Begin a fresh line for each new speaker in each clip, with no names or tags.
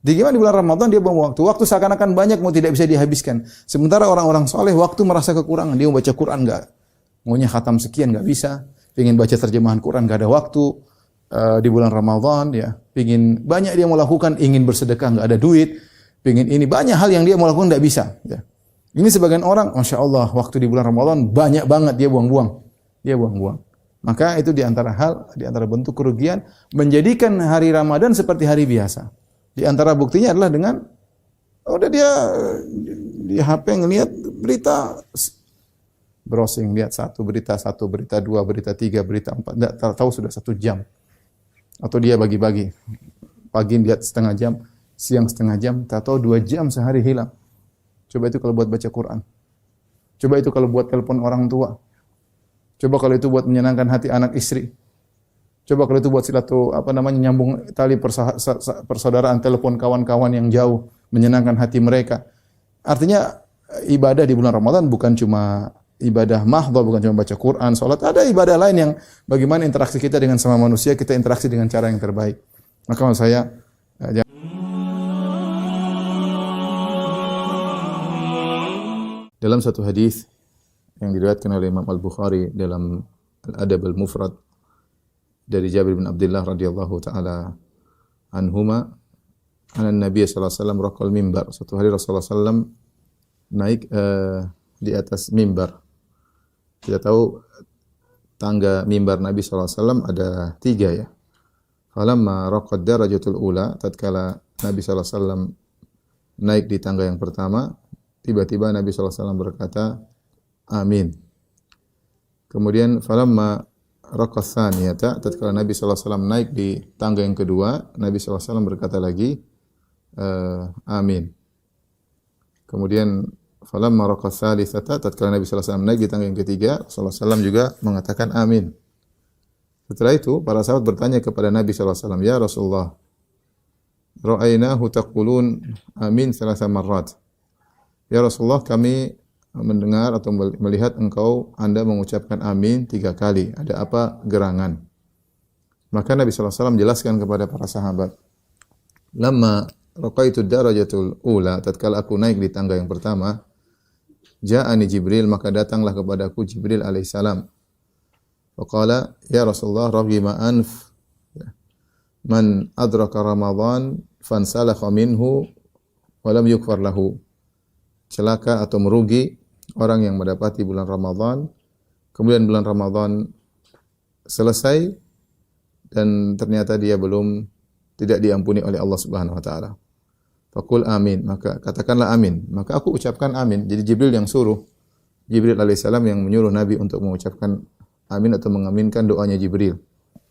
Di bulan Ramadan dia buang waktu. Waktu seakan-akan banyak mau tidak bisa dihabiskan. Sementara orang-orang soleh waktu merasa kekurangan. Dia mau baca Quran enggak. Maunya khatam sekian enggak bisa. Pengen baca terjemahan Quran enggak ada waktu. Di bulan Ramadan ya. Pengen banyak dia mau lakukan. Ingin bersedekah enggak ada duit. Pengen ini banyak hal yang dia mau lakukan enggak bisa. Ya. Ini sebagian orang, Masya Allah, waktu di bulan Ramadan banyak banget dia buang-buang. Dia buang-buang. Maka itu di antara bentuk kerugian menjadikan hari Ramadan seperti hari biasa. Di antara buktinya adalah dengan udah dia di HP ngelihat berita, browsing lihat satu, berita dua, berita tiga, berita empat, enggak tahu sudah 1 jam. Atau dia bagi-bagi. Pagi lihat setengah jam, siang setengah jam, tak tahu 2 jam sehari hilang. Coba itu kalau buat baca Quran. Coba itu kalau buat telepon orang tua. Coba kalau itu buat menyenangkan hati anak istri. Coba kalau itu buat nyambung tali persaudaraan, telepon kawan-kawan yang jauh, menyenangkan hati mereka. Artinya ibadah di bulan Ramadan bukan cuma ibadah mahdhah, bukan cuma baca Quran, salat, ada ibadah lain yang bagaimana interaksi kita dengan sama manusia, kita interaksi dengan cara yang terbaik. Maka maksud saya dalam satu hadis yang diriwayatkan oleh Imam Al-Bukhari dalam Al-Adab Al-Mufrad dari Jabir bin Abdullah radhiyallahu taala anhuma, Nabi sallallahu alaihi wasallam raqal mimbar. Suatu hari Rasulullah sallallahu naik di atas mimbar. Kita tahu tangga mimbar Nabi sallallahu alaihi wasallam ada 3 ya. Falamma raqad darajatul ula, tatkala Nabi sallallahu alaihi wasallam naik di tangga yang pertama, tiba-tiba Nabi sallallahu alaihi wasallam berkata, amin. Kemudian falamma raqas tsaniyata, tatkala Nabi sallallahu alaihi wasallam naik di tangga yang kedua, Nabi sallallahu alaihi wasallam berkata lagi amin. Kemudian falamma raqas tsalitsata, tatkala Nabi sallallahu alaihi wasallam naik di tangga yang ketiga, Rasulullah sallallahu alaihi wasallam juga mengatakan amin. Setelah itu para sahabat bertanya kepada Nabi sallallahu alaihi wasallam, "Ya Rasulullah, ra'ainahu taqulun amin 3 marrat." Ya Rasulullah, kami mendengar atau melihat Anda mengucapkan amin 3 kali. Ada apa gerangan? Maka Nabi sallallahu alaihi wasallam jelaskan kepada para sahabat, "Lamma raqaitu darajatul ula," tatkala aku naik di tangga yang pertama, ja'ani Jibril, maka datanglah kepadaku Jibril alaihissalam. Faqala, "Ya Rasulullah, raghima anf man adraka Ramadan fansalakha minhu wa lam yukfar lahu." Celaka atau merugi orang yang mendapati bulan Ramadan, kemudian bulan Ramadan selesai dan ternyata dia tidak diampuni oleh Allah Subhanahu wa taala. Faqul amin, maka katakanlah amin. Maka aku ucapkan amin. Jadi Jibril yang suruh. Jibril alaihissalam yang menyuruh Nabi untuk mengucapkan amin atau mengaminkan doanya Jibril.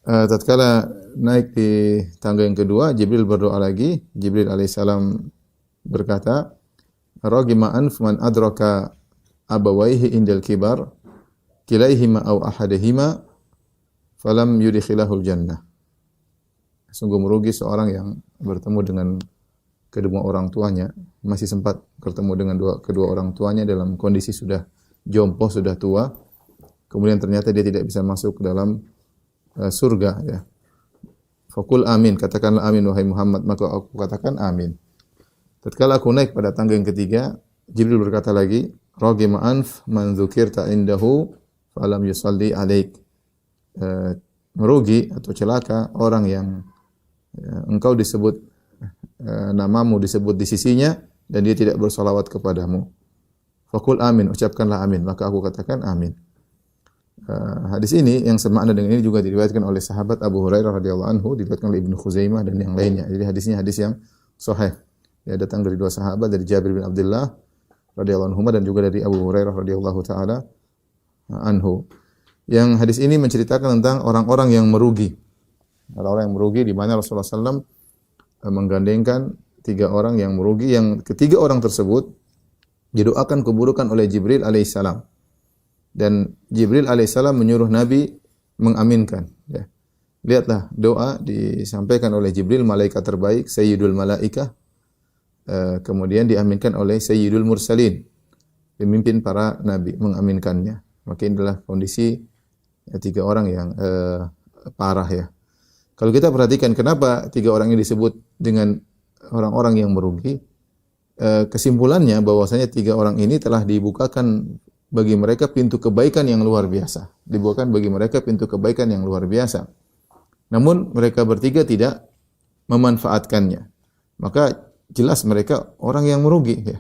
Tatkala naik di tangga yang kedua, Jibril berdoa lagi. Jibril alaihissalam berkata, "Raghima anf man adraka abawaihi indal kibar, kilaihima aw ahadihima, falam yudkhilahul jannah." Sungguh merugi seorang yang bertemu dengan kedua orang tuanya, masih sempat bertemu dengan kedua orang tuanya dalam kondisi sudah jompo, sudah tua, kemudian ternyata dia tidak bisa masuk ke dalam surga ya. Faqul amin, katakanlah amin wahai Muhammad, maka aku katakan amin. Tatkala aku naik pada tangga yang ketiga, Jibril berkata lagi, "Raghima anf man dzukirta indahu falam yusalli alaik." Merugi atau celaka orang yang engkau disebut namamu disebut di sisinya dan dia tidak bersalawat kepadamu. Faqul amin, ucapkanlah amin, maka aku katakan amin. Hadis ini yang semakna dengan ini juga diriwayatkan oleh sahabat Abu Hurairah radhiyallahu anhu, diriwayatkan oleh Ibnu Khuzaimah dan yang lainnya. Jadi hadisnya hadis yang sahih. Ya, datang dari 2 sahabat, dari Jabir bin Abdullah radhiyallahu anhu dan juga dari Abu Hurairah radhiyallahu taala anhu. Yang hadis ini menceritakan tentang orang-orang yang merugi. Orang-orang yang merugi di mana Rasulullah SAW menggandengkan 3 orang yang merugi, yang ketiga orang tersebut didoakan keburukan oleh Jibril alaihissalam. Dan Jibril alaihissalam menyuruh Nabi mengaminkan. Ya. Lihatlah doa disampaikan oleh Jibril, malaikat terbaik, Sayyidul Malaikah. Kemudian diaminkan oleh Sayyidul Mursalin, pemimpin para nabi, mengaminkannya. Maka inilah kondisi 3 orang yang parah ya. Kalau kita perhatikan kenapa 3 orang ini disebut dengan orang-orang yang merugi. Kesimpulannya bahwasanya 3 orang ini telah dibukakan bagi mereka pintu kebaikan yang luar biasa. Dibukakan bagi mereka pintu kebaikan yang luar biasa. Namun mereka bertiga tidak memanfaatkannya. Maka jelas mereka orang yang merugi. Ya.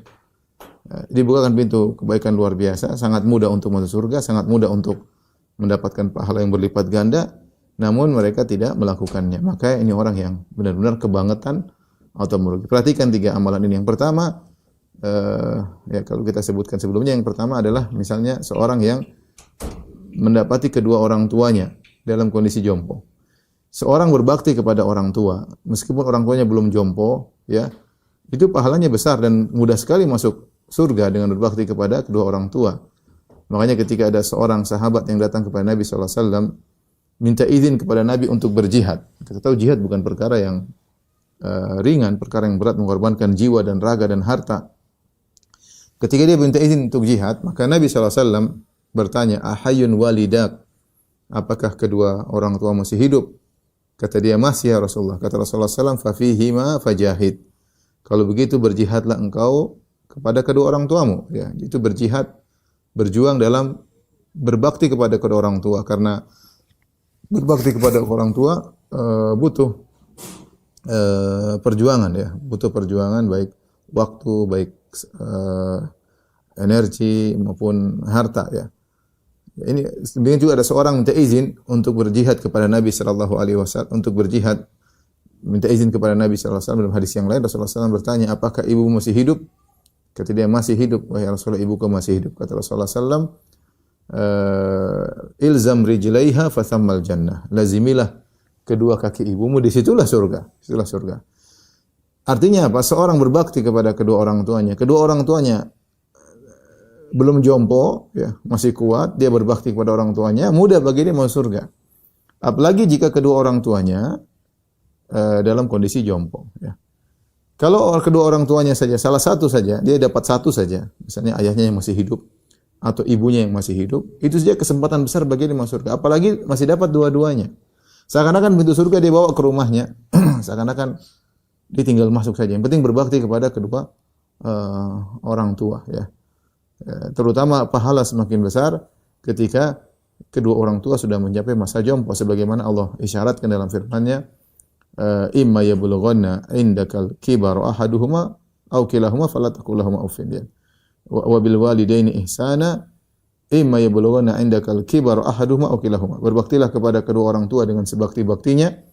Dibukakan pintu kebaikan luar biasa, sangat mudah untuk masuk surga, sangat mudah untuk mendapatkan pahala yang berlipat ganda. Namun mereka tidak melakukannya. Maka ini orang yang benar-benar kebangetan atau merugi. Perhatikan 3 amalan ini. Yang pertama, ya kalau kita sebutkan sebelumnya, yang pertama adalah misalnya seorang yang mendapati kedua orang tuanya dalam kondisi jompo. Seorang berbakti kepada orang tua, meskipun orang tuanya belum jompo, ya, itu pahalanya besar dan mudah sekali masuk surga dengan berbakti kepada kedua orang tua. Makanya ketika ada seorang sahabat yang datang kepada Nabi sallallahu alaihi wasallam minta izin kepada Nabi untuk berjihad. Kita tahu jihad bukan perkara yang ringan, perkara yang berat, mengorbankan jiwa dan raga dan harta. Ketika dia minta izin untuk jihad, maka Nabi sallallahu alaihi wasallam bertanya, "Ahayyun walidak?" Apakah kedua orang tua masih hidup? Kata dia, "Masih ya Rasulullah." Kata Rasulullah sallallahu alaihi wasallam, "Fa fihima fajahid." Kalau begitu berjihadlah engkau kepada kedua orang tuamu, ya. Itu berjihad, berjuang dalam berbakti kepada kedua orang tua, karena berbakti kepada orang tua butuh perjuangan, ya, butuh perjuangan, baik waktu, baik energi maupun harta, ya. Ini demikian juga ada seorang minta izin untuk berjihad kepada Nabi sallallahu alaihi wasallam, untuk berjihad minta izin kepada Nabi sallallahu alaihi wasallam. Dalam hadis yang lain Rasulullah SAW bertanya, "Apakah ibumu masih hidup?" Kata dia, "Masih hidup." "Wahai Rasulullah, ibuku masih hidup." Kata Rasulullah SAW, "Ilzam rijlaiha fathammal jannah." Lazimilah kedua kaki ibumu, disitulah surga. Disitulah surga. Artinya apa? Seorang berbakti kepada kedua orang tuanya. Kedua orang tuanya belum jompo, ya, masih kuat, dia berbakti kepada orang tuanya, mudah bagi dia masuk surga. Apalagi jika kedua orang tuanya dalam kondisi jompo, ya. Kalau kedua orang tuanya saja, salah satu saja, dia dapat satu saja, misalnya ayahnya yang masih hidup atau ibunya yang masih hidup, itu saja kesempatan besar bagi dia masuk surga. Apalagi masih dapat dua-duanya. Seakan-akan pintu surga dia bawa ke rumahnya, seakan-akan dia tinggal masuk saja. Yang penting berbakti kepada kedua orang tua, ya. Terutama pahala semakin besar ketika kedua orang tua sudah mencapai masa jompo, sebagaimana Allah isyaratkan dalam firman-Nya, "Imma yablughanna indakal kibaru ahaduhuma aw kilahuma fala taqul lahumu uffin." Wa bil walidaini ihsana imma yablughanna indakal kibaru ahaduhuma aw kilahuma. Berbaktilah kepada kedua orang tua dengan sebakti-baktinya,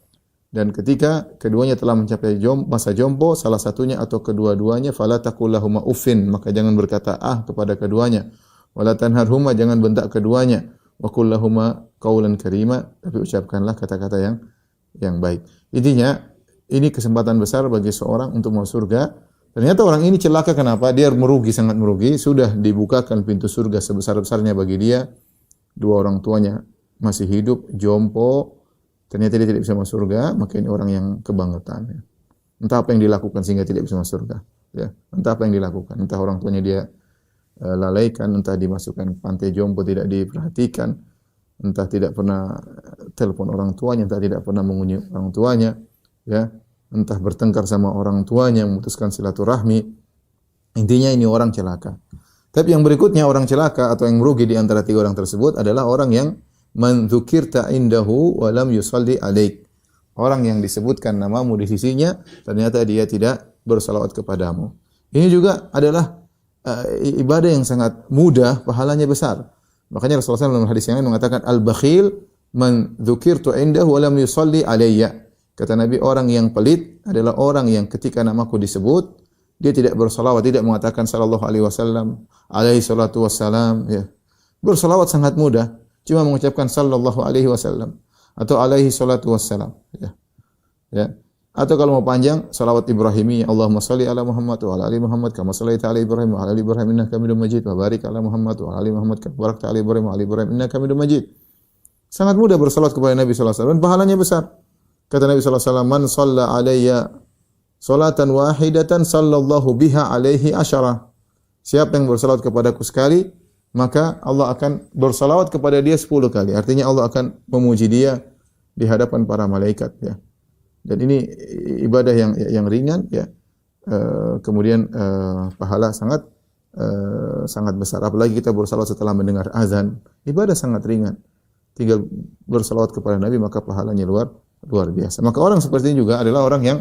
dan ketika keduanya telah mencapai masa jompo, salah satunya atau kedua-duanya, fala taqul lahumu uffin, maka jangan berkata kepada keduanya. Wala tanharhuma, jangan bentak keduanya. Wa qul lahumu qaulan karima, tapi ucapkanlah kata-kata yang baik. Intinya, ini kesempatan besar bagi seorang untuk masuk surga. Ternyata orang ini celaka, kenapa? Dia merugi, sangat merugi. Sudah dibukakan pintu surga sebesar-besarnya bagi dia. Dua orang tuanya masih hidup, jompo. Ternyata dia tidak bisa masuk surga, maka ini orang yang kebangetan. Ya. Entah apa yang dilakukan sehingga tidak bisa masuk surga. Ya. Entah apa yang dilakukan. Entah orang tuanya dia lalaikan, entah dimasukkan pantai jompo tidak diperhatikan, entah tidak pernah telepon orang tuanya, entah tidak pernah mengunjungi orang tuanya, ya, entah bertengkar sama orang tuanya, memutuskan silaturahmi. Intinya ini orang celaka. Tapi yang berikutnya, orang celaka atau yang merugi di antara 3 orang tersebut adalah orang yang man dzukirta indahu wa lam yusalli alaik. Orang yang disebutkan namamu di sisinya, ternyata dia tidak bersalawat kepadamu. Ini juga adalah ibadah yang sangat mudah, pahalanya besar. Makanya Rasulullah SAW dalam hadis yang lain mengatakan, al-bakhil man dzukirtu indahu wa lam yusalli alayya. Kata Nabi, orang yang pelit adalah orang yang ketika namaku disebut, dia tidak bersalawat, tidak mengatakan sallallahu alaihi wasallam, alaihi salatu wassalam, ya. Bersalawat sangat mudah, cuma mengucapkan sallallahu alaihi wasallam atau alaihi salatu wassalam, ya. Ya. Atau kalau mau panjang, salawat Ibrahimi, Allahumma salli ala Muhammad wa ala ali Muhammad kama shallaita ala Ibrahim wa ala ali Ibrahim innaka Hamidum Majid wa barik ala Muhammad wa ala ali Muhammad kama barakta ala Ibrahim wa ala ali Ibrahim innaka Hamidum Majid. Sangat mudah bersalawat kepada Nabi sallallahu alaihi wasallam, pahalanya besar. Kata Nabi sallallahu alaihi wasallam, "Man shalla alayya salatan wahidatan sallallahu biha alaihi asyara." Siapa yang bersalawat kepadaku sekali, maka Allah akan bersalawat kepada dia 10 kali. Artinya Allah akan memuji dia di hadapan para malaikat, ya. Dan ini ibadah yang ringan, ya. kemudian pahala sangat besar. Apalagi kita bersalawat setelah mendengar azan, ibadah sangat ringan. Tinggal bersalawat kepada Nabi maka pahalanya luar biasa. Maka orang seperti ini juga adalah orang yang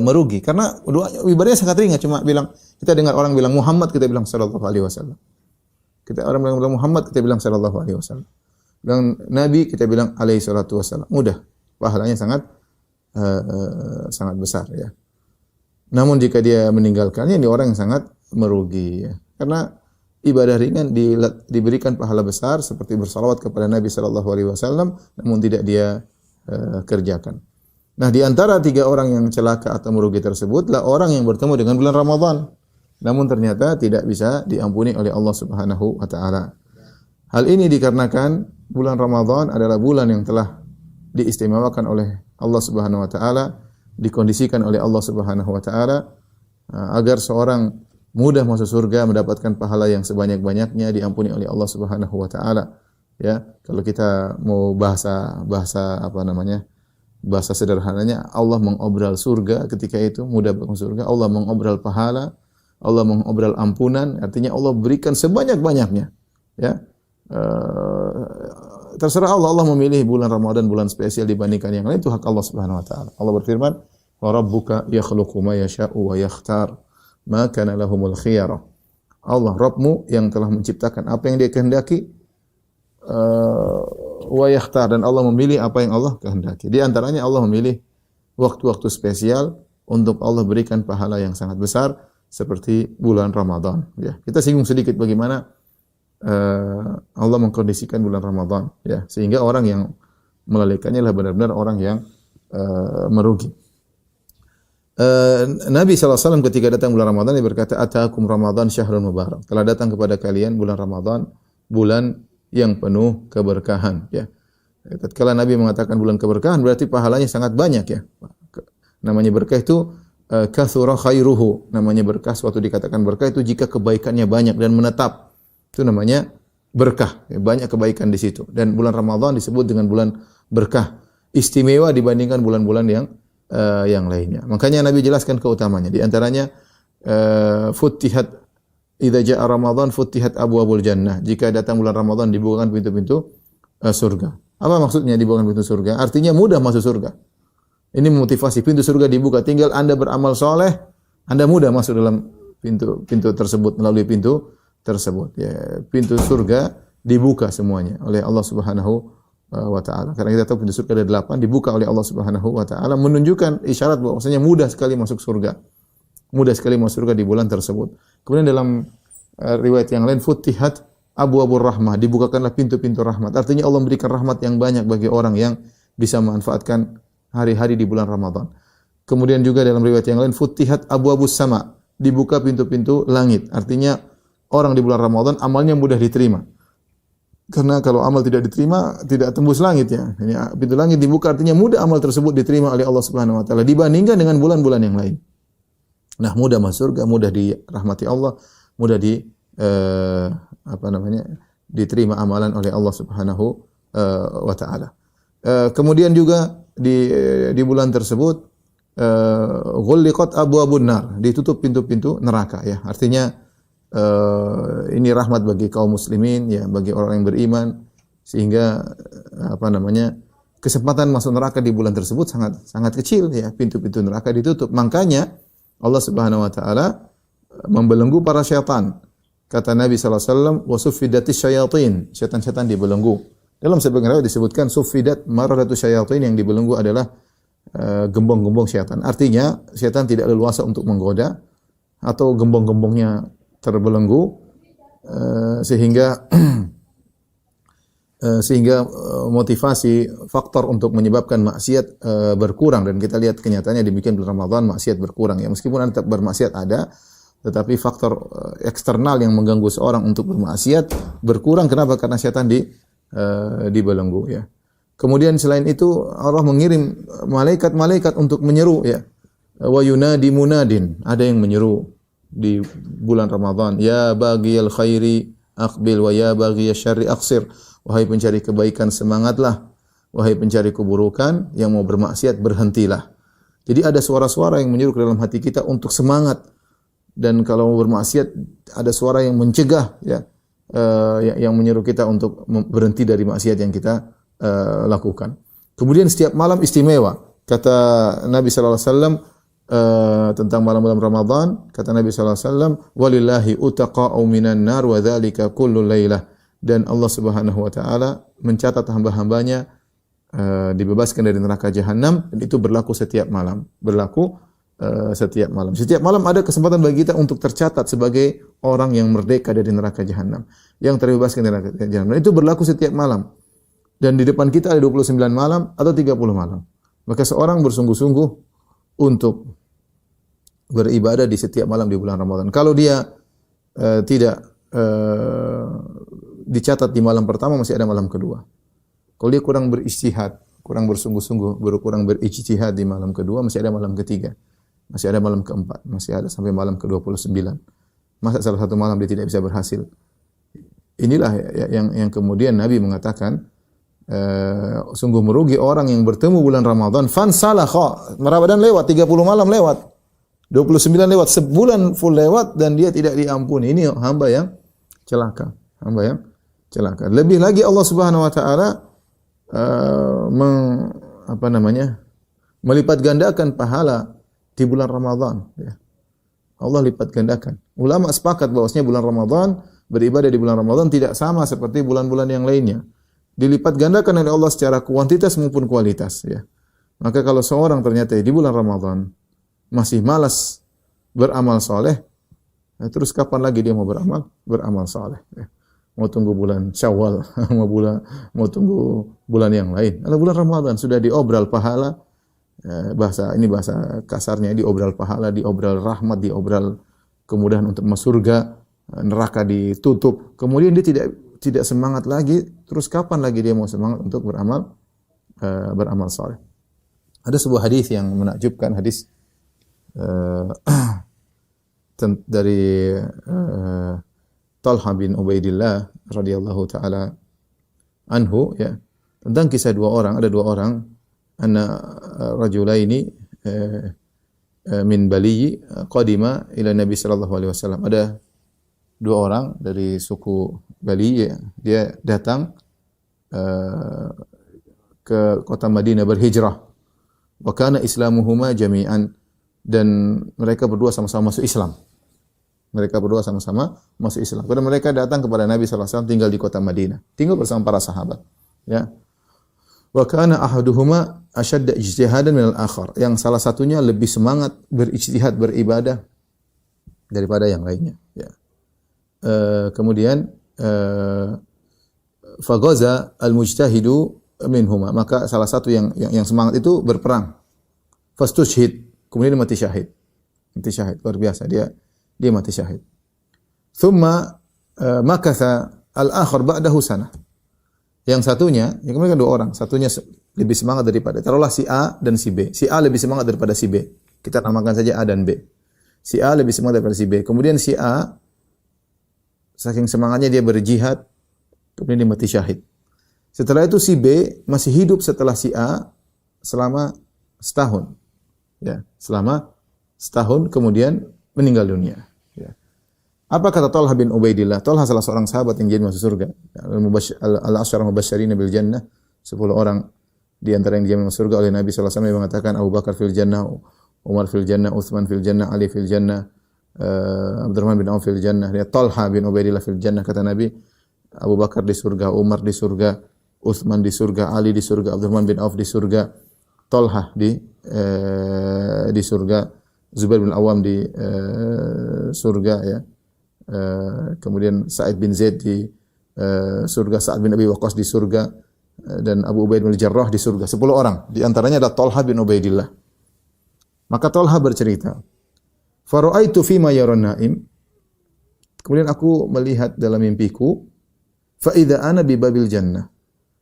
merugi karena ibadahnya sangat ringan. Cuma bilang, kita dengar orang bilang Muhammad, kita bilang sallallahu alaihi wasallam. Kita orang bilang Muhammad, kita bilang sallallahu alaihi wasallam. Bilang Nabi, kita bilang alaihi salatu wasallam. Mudah, pahalanya sangat besar ya. Namun jika dia meninggalkannya, ini orang yang sangat merugi ya. Karena ibadah ringan diberikan pahala besar seperti bersalawat kepada Nabi sallallahu alaihi wasallam, namun tidak dia kerjakan. Nah, di antara 3 orang yang celaka atau merugi tersebutlah orang yang bertemu dengan bulan Ramadan, namun ternyata tidak bisa diampuni oleh Allah Subhanahu wa taala. Hal ini dikarenakan bulan Ramadan adalah bulan yang telah diistimewakan oleh Allah Subhanahu wa taala, dikondisikan oleh Allah Subhanahu wa taala agar seorang mudah masuk surga, mendapatkan pahala yang sebanyak-banyaknya, diampuni oleh Allah Subhanahu wa taala. Ya, kalau kita mau bahasa sederhananya, Allah mengobral surga ketika itu, mudah masuk surga. Allah mengobral pahala, Allah mengobral ampunan, artinya Allah berikan sebanyak-banyaknya. Ya. Terserah Allah memilih bulan Ramadan bulan spesial dibandingkan yang lain, itu hak Allah Subhanahu wa taala. Allah berfirman, "Wa rabbuka yakhluqu ma yasha'u wa yakhtar, ma kana lahumul khiyarah." Allah Rabbmu yang telah menciptakan apa yang Dia kehendaki, wa yakhtar, dan Allah memilih apa yang Allah kehendaki. Di antaranya Allah memilih waktu-waktu spesial untuk Allah berikan pahala yang sangat besar seperti bulan Ramadan. Ya, kita singgung sedikit bagaimana Allah mengkondisikan bulan Ramadan, ya, sehingga orang yang melalaikannya adalah benar-benar orang yang merugi. Nabi SAW ketika datang bulan Ramadan, dia berkata, "Ataakum Ramadan syahrul mubarak." Telah datang kepada kalian bulan Ramadan, bulan yang penuh keberkahan, ya. Tatkala Nabi mengatakan bulan keberkahan, berarti pahalanya sangat banyak, ya. Namanya berkah itu katsura khairuhu. Namanya berkah, suatu dikatakan berkah itu jika kebaikannya banyak dan menetap. Itu namanya berkah, ya, banyak kebaikan di situ. Dan bulan Ramadan disebut dengan bulan berkah, istimewa dibandingkan bulan-bulan yang lainnya. Makanya Nabi jelaskan keutamanya. Di antaranya futtihat idza jaa Ramadan futtihat abwabul jannah. Jika datang bulan Ramadan dibukakan pintu-pintu surga. Apa maksudnya dibukakan pintu surga? Artinya mudah masuk surga. Ini memotivasi, pintu surga dibuka, tinggal Anda beramal soleh, Anda mudah masuk dalam pintu tersebut, melalui pintu tersebut. Ya, pintu surga dibuka semuanya oleh Allah Subhanahu wa taala. Karena kita tahu pintu surga ada 8 dibuka oleh Allah Subhanahu wa taala, menunjukkan isyarat bahwasanya mudah sekali masuk surga. Mudah sekali masuk surga di bulan tersebut. Kemudian dalam riwayat yang lain, futtihat abwabur rahmah, dibukakanlah pintu-pintu rahmat. Artinya Allah memberikan rahmat yang banyak bagi orang yang bisa memanfaatkan hari-hari di bulan Ramadan. Kemudian juga dalam riwayat yang lain, futtihat abwabus sama, dibuka pintu-pintu langit. Artinya orang di bulan Ramadan amalnya mudah diterima. Karena kalau amal tidak diterima, tidak tembus langit, ya. Ini pintu langit dibuka, artinya mudah amal tersebut diterima oleh Allah Subhanahu wa taala dibandingkan dengan bulan-bulan yang lain. Nah, mudah masuk surga, mudah dirahmati Allah, mudah diterima amalan oleh Allah Subhanahu wa taala. Kemudian juga di bulan tersebut ghulliqat abwabun nar, ditutup pintu-pintu neraka, ya. Artinya ini rahmat bagi kaum muslimin, ya, bagi orang yang beriman, sehingga kesempatan masuk neraka di bulan tersebut sangat kecil, ya. Pintu-pintu neraka ditutup. Makanya Allah Subhanahu wa taala membelenggu para syaitan. Kata Nabi sallallahu alaihi wasallam, "Wa suffidatis syayatin." Syaitan-syaitan dibelenggu. Dalam sebagian riwayat disebutkan suffidat maradatus syayatin, yang dibelenggu adalah gembong-gembong syaitan. Artinya syaitan tidak leluasa untuk menggoda, atau gembong-gembongnya terbelenggu sehingga motivasi faktor untuk menyebabkan maksiat berkurang, dan kita lihat kenyataannya demikian bulan Ramadan maksiat berkurang, ya. Meskipun Anda tetap bermaksiat ada, tetapi faktor eksternal yang mengganggu seorang untuk bermaksiat berkurang. Kenapa? Karena syaitan dibelenggu, ya. Kemudian selain itu Allah mengirim malaikat-malaikat untuk menyeru, ya. Wa yunadi munadin, ada yang menyeru di bulan Ramadan, ya baghiyal khairi aqbil wa ya baghiyasy syarri aqsir. Wahai pencari kebaikan, semangatlah. Wahai pencari keburukan, yang mau bermaksiat berhentilah. Jadi ada suara-suara yang menyuruh ke dalam hati kita untuk semangat, dan kalau bermaksiat ada suara yang mencegah, ya, yang menyuruh kita untuk berhenti dari maksiat yang kita lakukan. Kemudian setiap malam istimewa. Kata Nabi sallallahu alaihi wasallam tentang malam-malam Ramadan, kata Nabi sallallahu alaihi wasallam, "Walillahi utaqa'u minan nar wa dzalika kullu lailah." Dan Allah Subhanahu wa taala mencatat hamba-hambanya dibebaskan dari neraka jahanam, dan itu berlaku setiap malam. Setiap malam. Setiap malam ada kesempatan bagi kita untuk tercatat sebagai orang yang merdeka dari neraka jahanam, yang terbebaskan dari neraka jahanam. Dan itu berlaku setiap malam. Dan di depan kita ada 29 malam atau 30 malam. Maka seorang bersungguh-sungguh untuk beribadah di setiap malam di bulan Ramadan. Kalau dia tidak dicatat di malam pertama, masih ada malam kedua. Kalau dia kurang berijtihad, kurang bersungguh-sungguh, kurang berijtihad di malam kedua, masih ada malam ketiga. Masih ada malam keempat, masih ada sampai malam ke-29. Masa salah satu malam dia tidak bisa berhasil? Inilah yang kemudian Nabi mengatakan, sungguh merugi orang yang bertemu bulan Ramadan, fansalakha, Ramadan lewat, 30 malam lewat, 29 lewat, sebulan full lewat, dan dia tidak diampuni. Ini hamba yang celaka, hamba yang celaka. Lebih lagi Allah Subhanahu wa taala melipat gandakan pahala di bulan Ramadan, ya. Allah lipat gandakan. Ulama sepakat bahwasanya bulan Ramadan, beribadah di bulan Ramadan tidak sama seperti bulan-bulan yang lainnya. Dilipat gandakan oleh Allah secara kuantitas maupun kualitas, ya. Maka kalau seorang ternyata di bulan Ramadan masih malas beramal soleh, terus kapan lagi dia mau beramal soleh, ya. Mau tunggu bulan Syawal, mau tunggu bulan yang lain. Kalau bulan Ramadan sudah diobral pahala, bahasa kasarnya, diobral pahala, diobral rahmat, diobral kemudahan untuk masuk surga, neraka ditutup. Kemudian dia tidak semangat lagi, terus kapan lagi dia mau semangat untuk beramal saleh? Ada sebuah hadis yang menakjubkan, hadis dari Talha bin Ubaidillah radhiyallahu taala anhu, ya, tentang kisah ada dua orang, anna rajulaini min Bali qadima ila Nabi sallallahu alaihi wasallam. Ada dua orang dari suku Bali, ya, dia datang ke kota Madinah berhijrah. Wa kana islamuhuma jami'an, dan mereka berdua sama-sama masuk Islam. Karena mereka datang kepada Nabi sallallahu alaihi wasallam, tinggal di kota Madinah, tinggal bersama para sahabat, ya. Wa kana ahaduhuma ashadda ijtihadan min al-akhar, yang salah satunya lebih semangat berijtihad, beribadah daripada yang lainnya, ya. Kemudian faghaza al-mujtahidu minhuma, maka salah satu yang semangat itu berperang. Fastushhid, kemudian mati syahid. Luar biasa, dia mati syahid. Thumma makatha al-akhar ba'dahu sanah. Yang satunya, yang kemudian dua orang, satunya lebih semangat daripada, taruhlah si A dan si B. Si A lebih semangat daripada si B. Kita namakan saja A dan B. Si A lebih semangat daripada si B. Kemudian si A, saking semangatnya dia berjihad, kemudian dia mati syahid. Setelah itu si B masih hidup setelah si A selama setahun. Ya, selama setahun, kemudian meninggal dunia. Ya. Apa kata Talha bin Ubaidillah? Talha salah seorang sahabat yang jadi masuk surga. Al-Asyara Mubasysyirin bil Jannah, 10 orang di antara yang dijamin masuk surga oleh Nabi sallallahu alaihi wasallam, yang mengatakan Abu Bakar fil Jannah, Umar fil Jannah, Utsman fil Jannah, Ali fil Jannah, Abdurrahman bin Auf fil Jannah, ya, Talha bin Ubaidillah fil Jannah. Kata Nabi, Abu Bakar di surga, Umar di surga, Utsman di surga, Ali di surga, Abdurrahman bin Auf di surga, Talha di surga, Zubair bin Awam di surga, ya. Kemudian Sa'id bin Zaid di surga, Sa'ad bin Abi Waqqas di surga, dan Abu Ubaid bin Jarrah di surga. 10 orang. Di antaranya ada Talha bin Ubaidillah. Maka Talha bercerita, "Fara'aitu fima yaran naim." Kemudian aku melihat dalam mimpiku, fa idza ana bi babil jannah.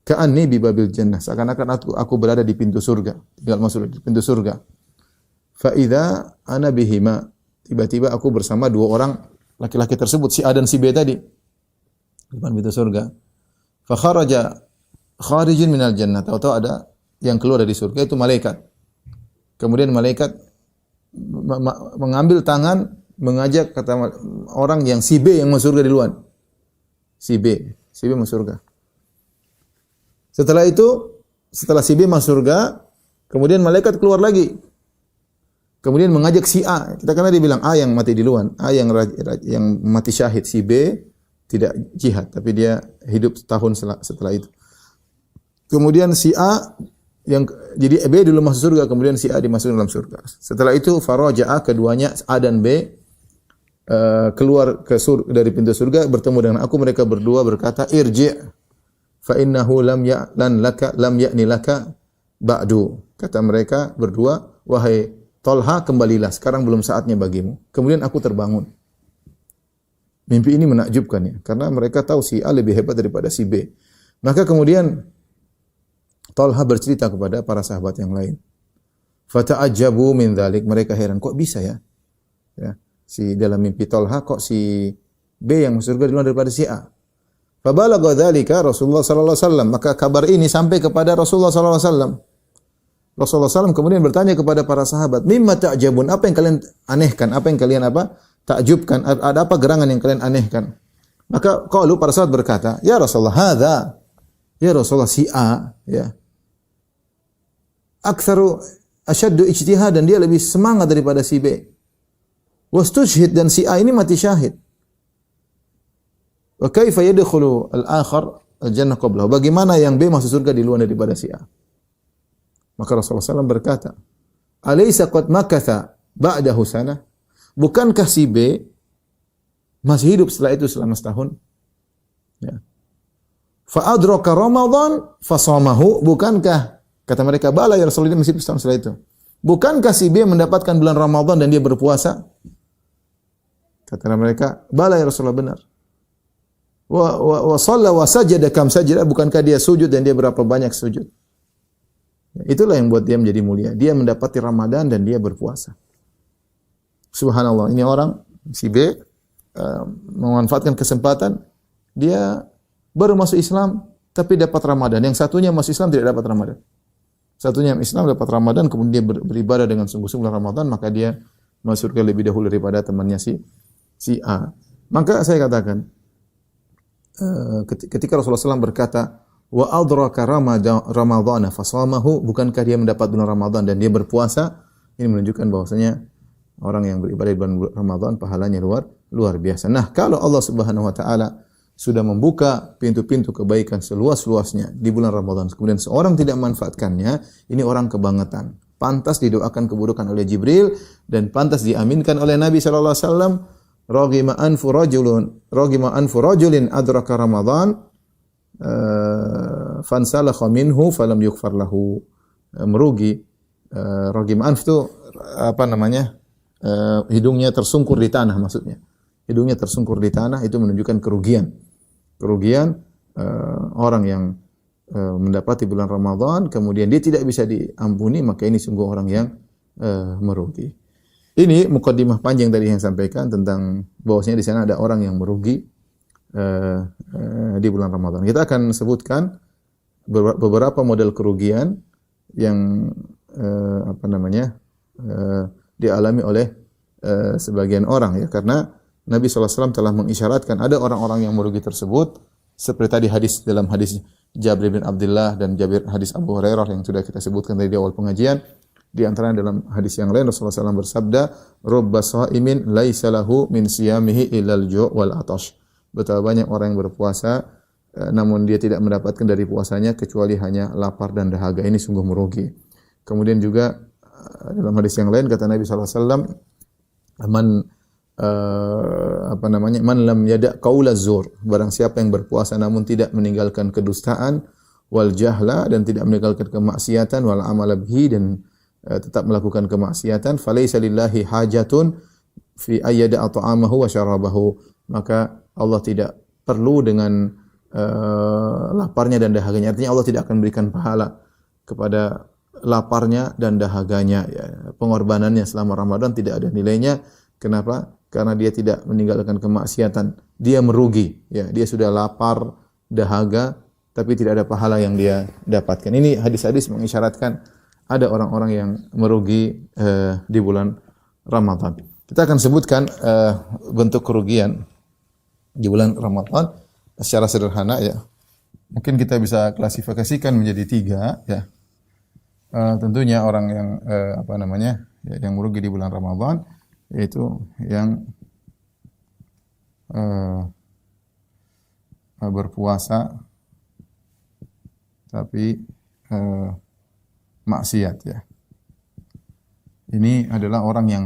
Ka'anni bi babil jannah. Seakan-akan aku berada di pintu surga, tinggal masuk di pintu surga. Fa idza ana bihima. Tiba-tiba aku bersama dua orang laki-laki tersebut, si A dan si B tadi, di depan pintu surga. Fa kharaja kharijun minal jannah. Tahu-tahu ada yang keluar dari surga, itu malaikat. Kemudian malaikat mengambil tangan, mengajak kata orang yang si B yang masuk surga duluan. Si B masuk surga. Setelah itu, setelah si B masuk surga, kemudian malaikat keluar lagi. Kemudian mengajak si A. Kita karena dia bilang A yang mati duluan, A yang mati syahid, si B tidak jihad, tapi dia hidup setahun setelah itu. Kemudian si A yang jadi B dulu masuk surga, kemudian si A dimasukkan dalam surga. Setelah itu faraja'a, keduanya A dan B keluar ke dari pintu surga bertemu dengan aku, mereka berdua berkata irji' fa innahu lam ya'ni laka ba'du. Kata mereka berdua, wahai Talha, kembalilah, sekarang belum saatnya bagimu. Kemudian aku terbangun. Mimpi ini menakjubkan ya, karena mereka tahu si A lebih hebat daripada si B. Maka kemudian Talha bercerita kepada para sahabat yang lain. Fata'ajjabu min dzalik, mereka heran, kok bisa ya? Ya, si dalam mimpi Talha kok si B yang masuk surga duluan daripada si A. Fabalagha dzalika Rasulullah sallallahu alaihi wasallam, maka kabar ini sampai kepada Rasulullah sallallahu alaihi wasallam. Rasulullah SAW kemudian bertanya kepada para sahabat, mimma ta'jabun, apa yang kalian anehkan, apa yang kalian takjubkan, ada apa gerangan yang kalian anehkan? Maka qalu, para sahabat berkata, ya Rasulullah, hadza, ya Rasulullah, si A, ya, aktsaru asyaddu ijtihadan, dia lebih semangat daripada si B. Wastushhid, dan si A ini mati syahid. Wa kaifa yadkhulu al-akhar al-jannah qablahu, bagaimana yang B masuk surga di luar daripada si A? Maka Rasulullah SAW berkata, alaysa qad makatha ba'dahu sanah, bukankah si B masih hidup setelah itu selama setahun? Ya. Fa adraka Ramadan fasamahu, bukankah, kata mereka, bala ya Rasulullah, masih setahun setelah itu. Bukankah si B mendapatkan bulan Ramadan dan dia berpuasa? Kata mereka, bala ya Rasulullah, benar. Wa shalla wa sajada kam sajada, bukankah dia sujud dan dia berapa banyak sujud? Itulah yang buat dia menjadi mulia. Dia mendapati Ramadan dan dia berpuasa. Subhanallah, ini orang si B memanfaatkan kesempatan, dia baru masuk Islam tapi dapat Ramadan. Yang satunya masuk Islam tidak dapat Ramadan. Satunya Islam dapat Ramadan, kemudian dia beribadah dengan sungguh-sungguh Ramadan, maka dia masuk surga lebih dahulu daripada temannya si A. Maka saya katakan, ketika Rasulullah SAW berkata, wa adraka Ramadhana fasamahu, bukankah dia mendapat bulan Ramadan dan dia berpuasa? Ini menunjukkan bahwasanya orang yang beribadah di bulan Ramadan pahalanya luar biasa. Nah, kalau Allah Subhanahu wa taala sudah membuka pintu-pintu kebaikan seluas-luasnya di bulan Ramadan, kemudian seorang tidak memanfaatkannya, ini orang kebangetan. Pantas didoakan keburukan oleh Jibril dan pantas diaminkan oleh Nabi sallallahu alaihi wasallam, raghima anfu rajulin adraka Ramadan fansalakha minhu falam yughfar lahu, merugi. Ragim anf itu apa namanya, hidungnya tersungkur di tanah, maksudnya hidungnya tersungkur di tanah, itu menunjukkan kerugian orang yang mendapati bulan Ramadan kemudian dia tidak bisa diampuni, maka ini sungguh orang yang merugi. Ini mukaddimah panjang tadi yang sampaikan tentang bahwasanya di sana ada orang yang merugi di bulan Ramadan. Kita akan sebutkan beberapa model kerugian yang dialami oleh sebagian orang, ya, karena Nabi SAW telah mengisyaratkan ada orang-orang yang merugi tersebut, seperti tadi dalam hadis Jabir bin Abdullah dan hadis Abu Hurairah yang sudah kita sebutkan tadi di awal pengajian. Di antaranya dalam hadis yang lain Rasulullah SAW bersabda, "Rubba sha'imin laisa lahu min siyamihi illal ju' wal atash." Betapa banyak orang yang berpuasa namun dia tidak mendapatkan dari puasanya kecuali hanya lapar dan dahaga. Ini sungguh merugi. Kemudian juga dalam hadis yang lain kata Nabi sallallahu alaihi wasallam, man lam yada' qaulaz zur, barang siapa yang berpuasa namun tidak meninggalkan kedustaan, wal jahla, dan tidak meninggalkan kemaksiatan, wal amala bihi, dan tetap melakukan kemaksiatan, falaisa lillahi hajatun fi ayyada ta'amahu wa syarabahu, maka Allah tidak perlu dengan laparnya dan dahaganya. Artinya Allah tidak akan berikan pahala kepada laparnya dan dahaganya, ya. Pengorbanannya selama Ramadan tidak ada nilainya. Kenapa? Karena dia tidak meninggalkan kemaksiatan. Dia merugi, ya. Dia sudah lapar, dahaga, tapi tidak ada pahala yang dia dapatkan. Ini hadis-hadis mengisyaratkan ada orang-orang yang merugi di bulan Ramadan. Kita akan sebutkan bentuk kerugian di bulan Ramadan secara sederhana ya. Mungkin kita bisa klasifikasikan menjadi 3 ya. Tentunya orang yang yang merugi di bulan Ramadan yaitu yang berpuasa tapi maksiat ya. Ini adalah orang yang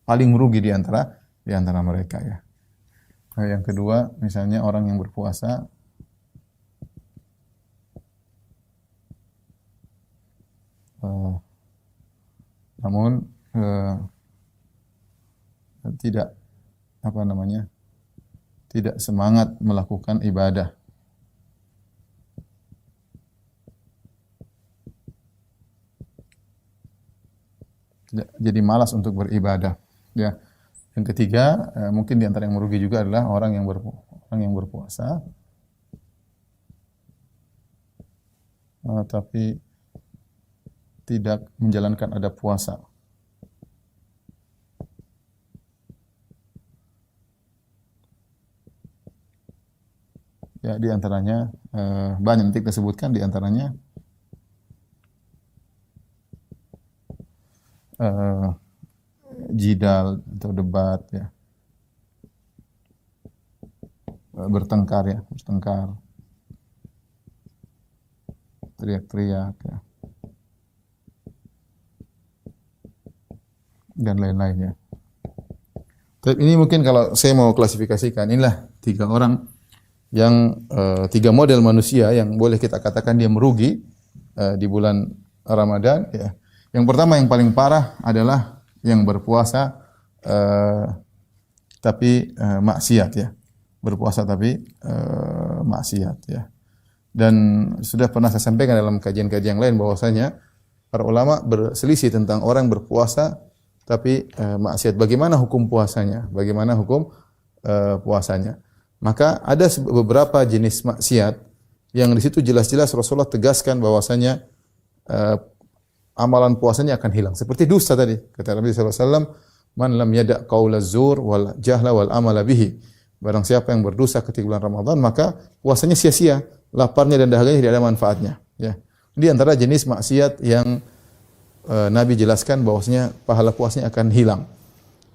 paling merugi di antara mereka ya. Yang kedua, misalnya orang yang berpuasa namun tidak tidak semangat melakukan ibadah. Jadi malas untuk beribadah. Ya. Yang ketiga, mungkin di antara yang merugi juga adalah orang yang berpuasa, tapi tidak menjalankan adab puasa. Ya, di antaranya banyak nanti kita sebutkan di antaranya jidal atau debat ya, bertengkar, teriak-teriak ya, dan lain-lainnya. Tapi ini mungkin kalau saya mau klasifikasikan, inilah 3 orang yang 3 model manusia yang boleh kita katakan dia merugi di bulan Ramadan ya. Yang pertama yang paling parah adalah yang berpuasa tapi maksiat ya. Berpuasa tapi maksiat ya. Dan sudah pernah saya sampaikan dalam kajian-kajian lain bahwasanya para ulama berselisih tentang orang berpuasa tapi maksiat. Bagaimana hukum puasanya? Bagaimana hukum puasanya? Maka ada beberapa jenis maksiat yang di situ jelas-jelas Rasulullah tegaskan bahwasanya amalan puasanya akan hilang. Seperti dusta tadi. Kata Nabi SAW, man lam yada' qaulaz zur wal jahla wal amala bihi. Barang siapa yang berdosa ketika bulan Ramadan, maka puasanya sia-sia. Laparnya dan dahaganya tidak ada manfaatnya. Ya. Di antara jenis maksiat yang Nabi jelaskan bahwasanya pahala puasanya akan hilang.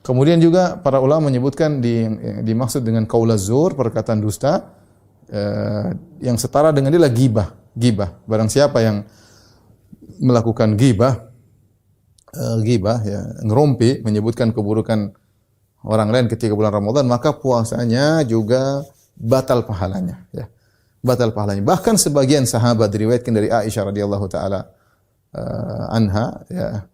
Kemudian juga para ulama menyebutkan dimaksud dengan qaulaz zur, perkataan dusta, yang setara dengan dia adalah ghibah. Barang siapa yang melakukan ghibah ya, ngerumpi, menyebutkan keburukan orang lain ketika bulan Ramadan, maka puasanya juga batal pahalanya ya. Batal pahalanya. Bahkan sebagian sahabat diriwayatkan dari Aisyah radhiyallahu taala anha ya,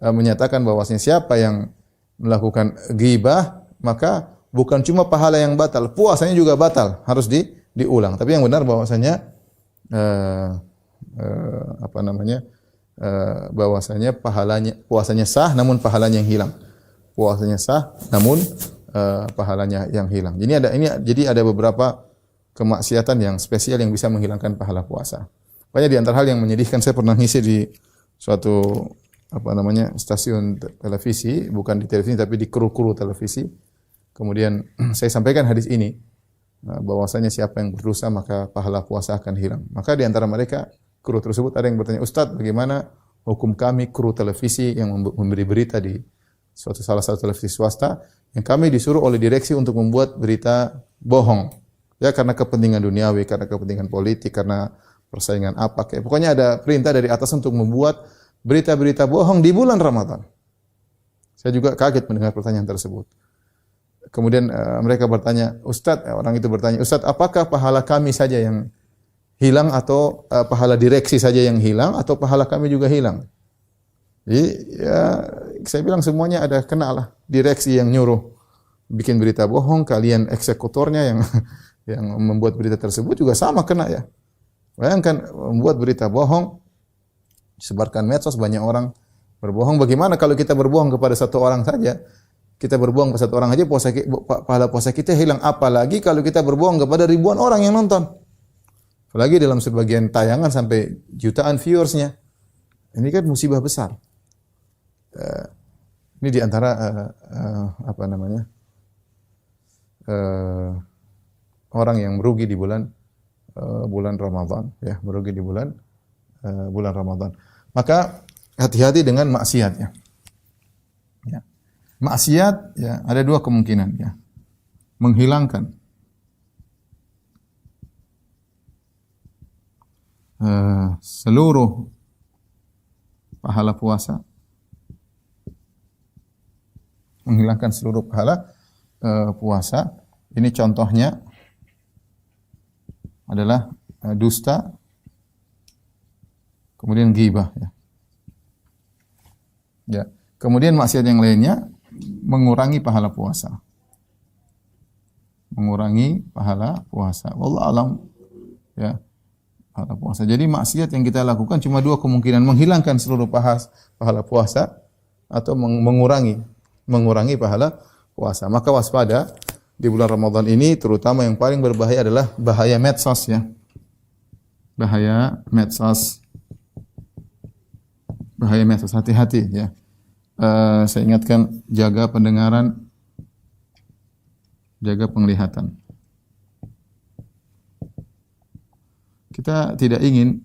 menyatakan bahwasanya siapa yang melakukan ghibah maka bukan cuma pahala yang batal, puasanya juga batal, harus diulang. Tapi yang benar bahwasanya bahwasanya puasanya sah namun pahalanya yang hilang. Puasanya sah namun pahalanya yang hilang. Jadi ada beberapa kemaksiatan yang spesial yang bisa menghilangkan pahala puasa. Banyak di antara hal yang menyedihkan, saya pernah ngisi di suatu stasiun televisi, bukan di televisi tapi di kru televisi. Kemudian saya sampaikan hadis ini bahwasanya siapa yang berdosa maka pahala puasa akan hilang. Maka di antara mereka kru tersebut ada yang bertanya, "Ustaz, bagaimana hukum kami kru televisi yang memberi berita di salah satu televisi swasta yang kami disuruh oleh direksi untuk membuat berita bohong. Ya karena kepentingan duniawi, karena kepentingan politik, karena persaingan apa kayak. Pokoknya ada perintah dari atas untuk membuat berita-berita bohong di bulan Ramadan." Saya juga kaget mendengar pertanyaan tersebut. Kemudian mereka bertanya, orang itu bertanya, "Ustaz, apakah pahala kami saja yang hilang atau pahala direksi saja yang hilang atau pahala kami juga hilang?" Jadi ya saya bilang semuanya ada kena lah. Direksi yang nyuruh bikin berita bohong, kalian eksekutornya yang membuat berita tersebut juga sama kena ya. Bayangkan membuat berita bohong, sebarkan medsos, banyak orang berbohong. Bagaimana kalau kita berbohong kepada satu orang saja? Kita berbohong kepada satu orang aja pahala puasa kita hilang, apalagi kalau kita berbohong kepada ribuan orang yang nonton. Apalagi dalam sebagian tayangan sampai jutaan viewersnya. Ini kan musibah besar. Ini di antara apa namanya? Orang yang merugi di bulan Ramadan, ya, merugi di bulan Ramadan. Maka hati-hati dengan maksiat, ya. Ya. Maksiat, ya, ada dua kemungkinan, ya. Menghilangkan seluruh pahala puasa, menghilangkan seluruh pahala puasa. Ini contohnya adalah dusta, kemudian ghibah, ya. Ya. Kemudian maksiat yang lainnya mengurangi pahala puasa. Mengurangi pahala puasa. Wallahu alam, ya. Pahala puasa. Jadi maksiat yang kita lakukan cuma dua kemungkinan, menghilangkan seluruh pahala puasa atau mengurangi pahala puasa. Maka waspada di bulan Ramadan ini, terutama yang paling berbahaya adalah bahaya medsos, ya. Bahaya medsos. Bahaya medsos, hati-hati, ya. Saya ingatkan, jaga pendengaran, jaga penglihatan. Kita tidak ingin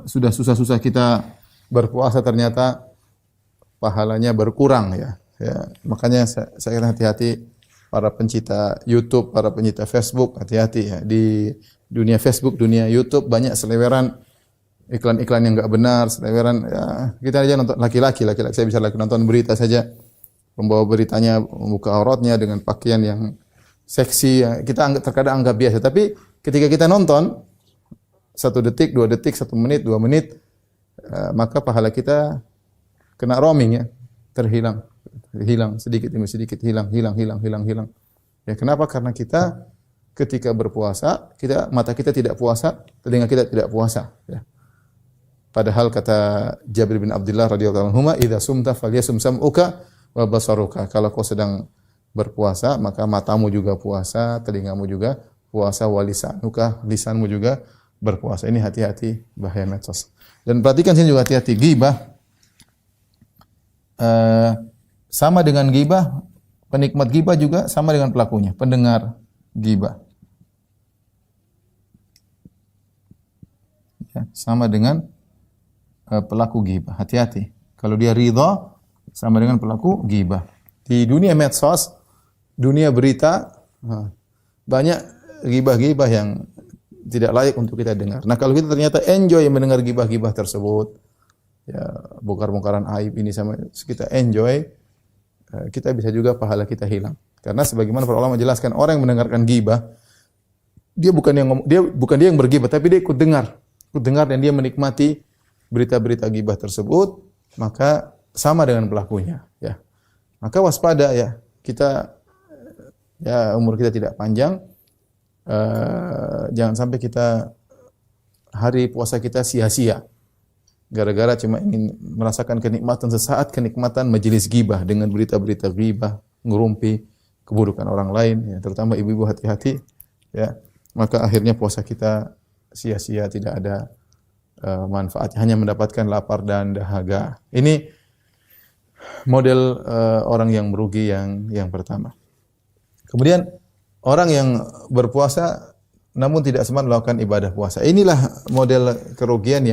sudah susah-susah kita berpuasa ternyata pahalanya berkurang, ya. Ya, makanya saya kira hati-hati para pencinta YouTube, para pencinta Facebook, hati-hati, ya. Di dunia Facebook, dunia YouTube banyak seleweran iklan-iklan yang enggak benar, seleweran, ya. Kita aja nonton laki-laki saya bisa nonton berita saja, pembawa beritanya membuka auratnya dengan pakaian yang seksi, ya. Kita terkadang anggap biasa, tapi ketika kita nonton 1 detik, 2 detik, 1 menit, 2 menit, maka pahala kita kena roaming, ya, hilang sedikit demi sedikit, hilang. Ya, kenapa? Karena kita ketika berpuasa, mata kita tidak puasa, telinga kita tidak puasa, ya. Padahal kata Jabir bin Abdullah radhiyallahu anhu, "Idza sumta falyasum sam'uka wa basaruka." Kalau kau sedang berpuasa, maka matamu juga puasa, telingamu juga puasa, wa lisanuka, lisanmu juga berpuasa. Ini hati-hati bahaya medsos. Dan perhatikan sini juga hati-hati ghibah. Sama dengan ghibah, penikmat ghibah juga sama dengan pelakunya, pendengar ghibah. Ya, sama dengan pelaku ghibah. Hati-hati. Kalau dia ridha, sama dengan pelaku ghibah. Di dunia medsos, dunia berita, banyak ghibah-ghibah yang tidak layak untuk kita dengar. Nah, kalau kita ternyata enjoy mendengar ghibah-ghibah tersebut, ya, bongkar-bongkaran aib ini sama kita enjoy, kita bisa juga pahala kita hilang. Karena sebagaimana para ulama jelaskan, orang yang mendengarkan ghibah, dia bukan dia yang berghibah, tapi dia ikut dengar dan dia menikmati berita-berita ghibah tersebut, maka sama dengan pelakunya, ya. Maka waspada, ya. Kita, ya, umur kita tidak panjang, jangan sampai kita hari puasa kita sia-sia gara-gara cuma ingin merasakan kenikmatan sesaat, kenikmatan majelis ghibah dengan berita-berita ghibah, ngerumpi keburukan orang lain, ya, terutama ibu-ibu, hati-hati, ya. Maka akhirnya puasa kita sia-sia, tidak ada manfaatnya, hanya mendapatkan lapar dan dahaga. Ini model orang yang merugi yang pertama. Kemudian orang yang berpuasa namun tidak sempat melakukan ibadah puasa. Inilah model kerugian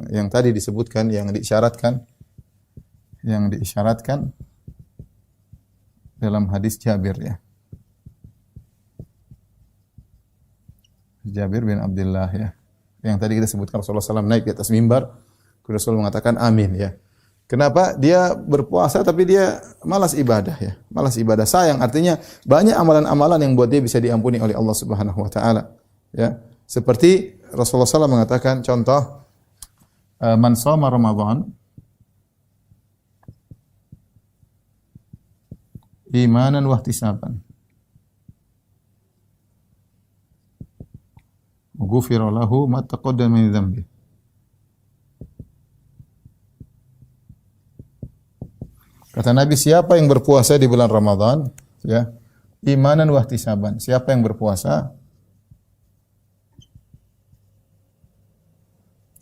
yang tadi disebutkan, yang diisyaratkan dalam hadis Jabir, ya. Jabir bin Abdullah, ya. Yang tadi kita sebutkan Rasulullah SAW naik di atas mimbar, Rasulullah mengatakan amin, ya. Kenapa? Dia berpuasa tapi dia malas ibadah, ya. Malas ibadah. Sayang, artinya banyak amalan-amalan yang buat dia bisa diampuni oleh Allah Subhanahu wa taala, ya. Seperti Rasulullah SAW mengatakan contoh, man shoma Ramadan imanan wa ihtisaban ghufira lahu ma taqaddama min dhanbi. Kata Nabi, siapa yang berpuasa di bulan Ramadan, ya, imanan wa ihtisaban, siapa yang berpuasa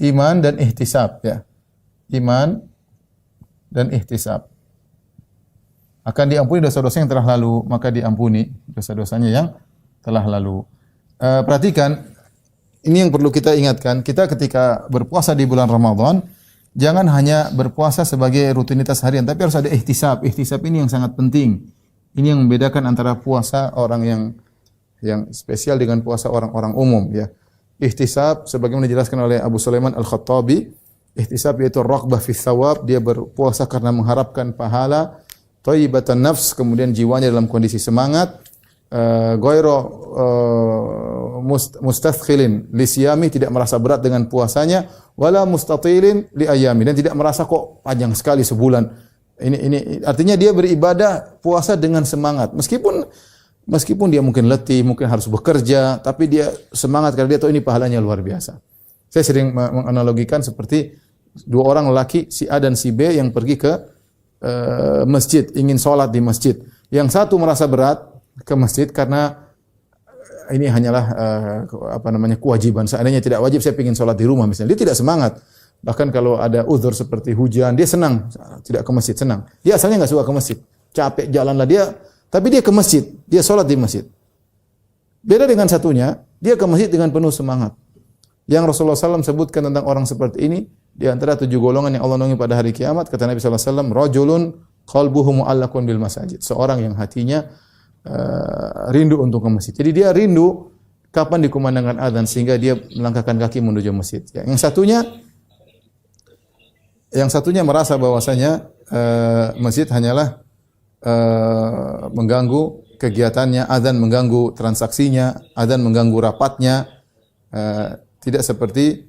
iman dan ihtisab ya. Iman dan ihtisab. Akan diampuni dosa-dosa yang telah lalu, maka diampuni dosa-dosanya yang telah lalu. Perhatikan, ini yang perlu kita ingatkan, kita ketika berpuasa di bulan Ramadan, jangan hanya berpuasa sebagai rutinitas harian, tapi harus ada ihtisab. Ihtisab ini yang sangat penting. Ini yang membedakan antara puasa orang yang spesial dengan puasa orang-orang umum ya. Ihtisab sebagaimana dijelaskan oleh Abu Sulaiman Al-Khattabi, ihtisab yaitu raghbah fi thawab, dia berpuasa karena mengharapkan pahala, thayyibatan nafs, kemudian jiwanya dalam kondisi semangat, ghairu mustathkhilin li siyami, tidak merasa berat dengan puasanya, wala mustatilin li ayami, dan tidak merasa kok panjang sekali sebulan. Ini artinya dia beribadah puasa dengan semangat. Meskipun dia mungkin letih, mungkin harus bekerja, tapi dia semangat karena dia tahu ini pahalanya luar biasa. Saya sering menganalogikan seperti dua orang lelaki, si A dan si B, yang pergi ke masjid, ingin sholat di masjid. Yang satu merasa berat ke masjid karena ini hanyalah kewajiban. Seandainya tidak wajib, saya ingin sholat di rumah misalnya. Dia tidak semangat. Bahkan kalau ada uzur seperti hujan, dia senang tidak ke masjid, senang. Dia asalnya nggak suka ke masjid, capek jalanlah dia, tapi dia ke masjid, dia sholat di masjid. Beda dengan satunya, dia ke masjid dengan penuh semangat. Yang Rasulullah SAW sebutkan tentang orang seperti ini, di antara 7 golongan yang Allah naungi pada hari kiamat, kata Nabi SAW, rajulun qalbuhu mu'allaqun bil masajid. Seorang yang hatinya rindu untuk ke masjid. Jadi dia rindu kapan dikumandangkan azan sehingga dia melangkahkan kaki menuju masjid. Yang satunya merasa bahwasanya masjid hanyalah mengganggu kegiatannya, azan mengganggu transaksinya, azan mengganggu rapatnya. Tidak seperti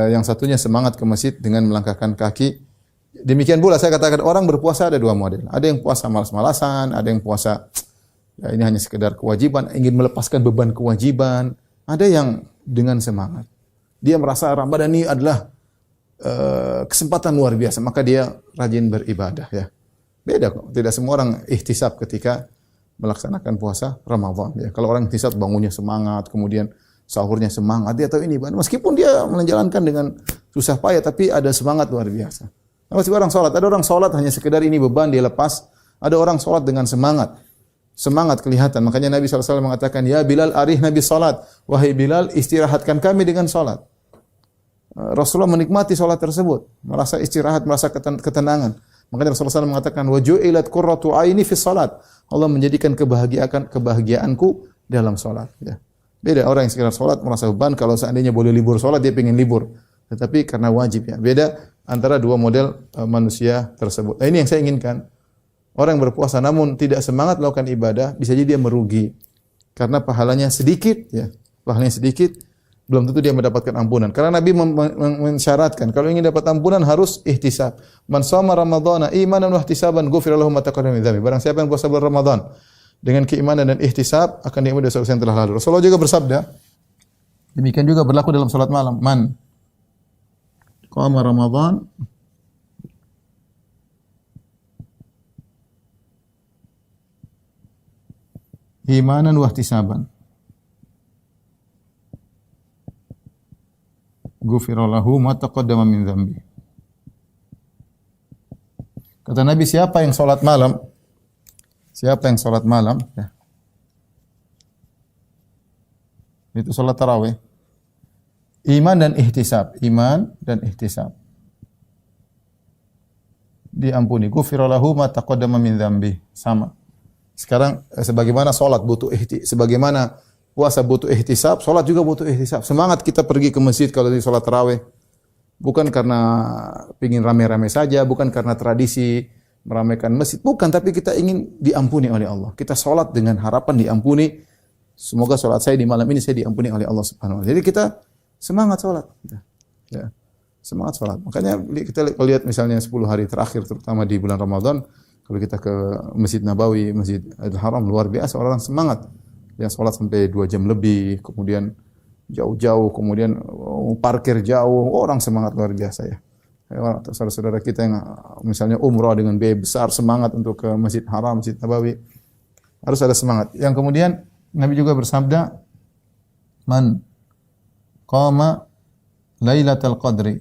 yang satunya semangat ke masjid dengan melangkahkan kaki. Demikian pula saya katakan orang berpuasa ada 2 model. Ada yang puasa malas-malasan, ada yang puasa ya ini hanya sekedar kewajiban, ingin melepaskan beban kewajiban. Ada yang dengan semangat. Dia merasa Ramadan ini adalah kesempatan luar biasa, maka dia rajin beribadah ya. Beda kok. Tidak semua orang ihtisab ketika melaksanakan puasa Ramadan ya. Kalau orang ihtisab bangunnya semangat, kemudian sahurnya semangat, dia tahu ini meskipun dia menjalankan dengan susah payah, tapi ada semangat luar biasa. Masih orang sholat, ada orang sholat hanya sekedar ini beban dia lepas, ada orang sholat dengan semangat kelihatan. Makanya Nabi SAW mengatakan, ya Bilal arih Nabi sholat, wahai Bilal istirahatkan kami dengan sholat. Rasulullah menikmati sholat tersebut, merasa istirahat, merasa ketenangan. Makanya Rasulullah SAW mengatakan, wa ju'ilat qurratu aini fi sholat. Allah menjadikan kebahagiaanku dalam sholat ya. Beda orang yang sekedar sholat merasa beban, kalau seandainya boleh libur sholat dia pengen libur. Tetapi karena wajib ya. Beda antara 2 model manusia tersebut. Nah, ini yang saya inginkan. Orang yang berpuasa namun tidak semangat melakukan ibadah, bisa jadi dia merugi. Karena pahalanya sedikit ya. Pahalanya sedikit, belum tentu dia mendapatkan ampunan. Karena Nabi mensyaratkan kalau ingin dapat ampunan harus ihtisab. Man shoma ramadhana imanan wa ihtisaban ghufira lahu ma taqaddama min dzambi. Barang siapa yang puasa bulan Ramadan dengan keimanan dan ihtisab akan diampuni dosa-dosa yang telah lalu. Rasulullah juga bersabda, demikian juga berlaku dalam salat malam. Man qama Ramadan imanan wa ihtisaban ghufira lahu ma taqaddama min dzambi. Kata Nabi, siapa yang salat malam? Siapa yang salat malam? Ya. Itu salat tarawih. Iman dan ihtisab. Iman dan ihtisab. Diampuni. Ghufira lahu ma taqaddama min dzambi. Sama. Sekarang sebagaimana salat butuh sebagaimana puasa butuh ihtisab, salat juga butuh ihtisab. Semangat kita pergi ke masjid kalau di salat tarawih. Bukan karena pingin rame-rame saja, bukan karena tradisi meramaikan masjid, bukan, tapi kita ingin diampuni oleh Allah. Kita salat dengan harapan diampuni. Semoga salat saya di malam ini saya diampuni oleh Allah Subhanahu wa taala. Jadi kita semangat salat. Ya. Semangat salat. Makanya kita lihat misalnya 10 hari terakhir terutama di bulan Ramadan, kalau kita ke Masjid Nabawi, Masjid Al-Haram, luar biasa orang semangat. Yang salat sampai 2 jam lebih, kemudian jauh-jauh, kemudian parkir jauh, orang semangat luar biasa ya. Saudara-saudara kita yang misalnya umrah dengan biaya besar, semangat untuk ke Masjid Haram, Masjid Nabawi. Harus ada semangat. Yang kemudian Nabi juga bersabda, man qama Lailatul Qadri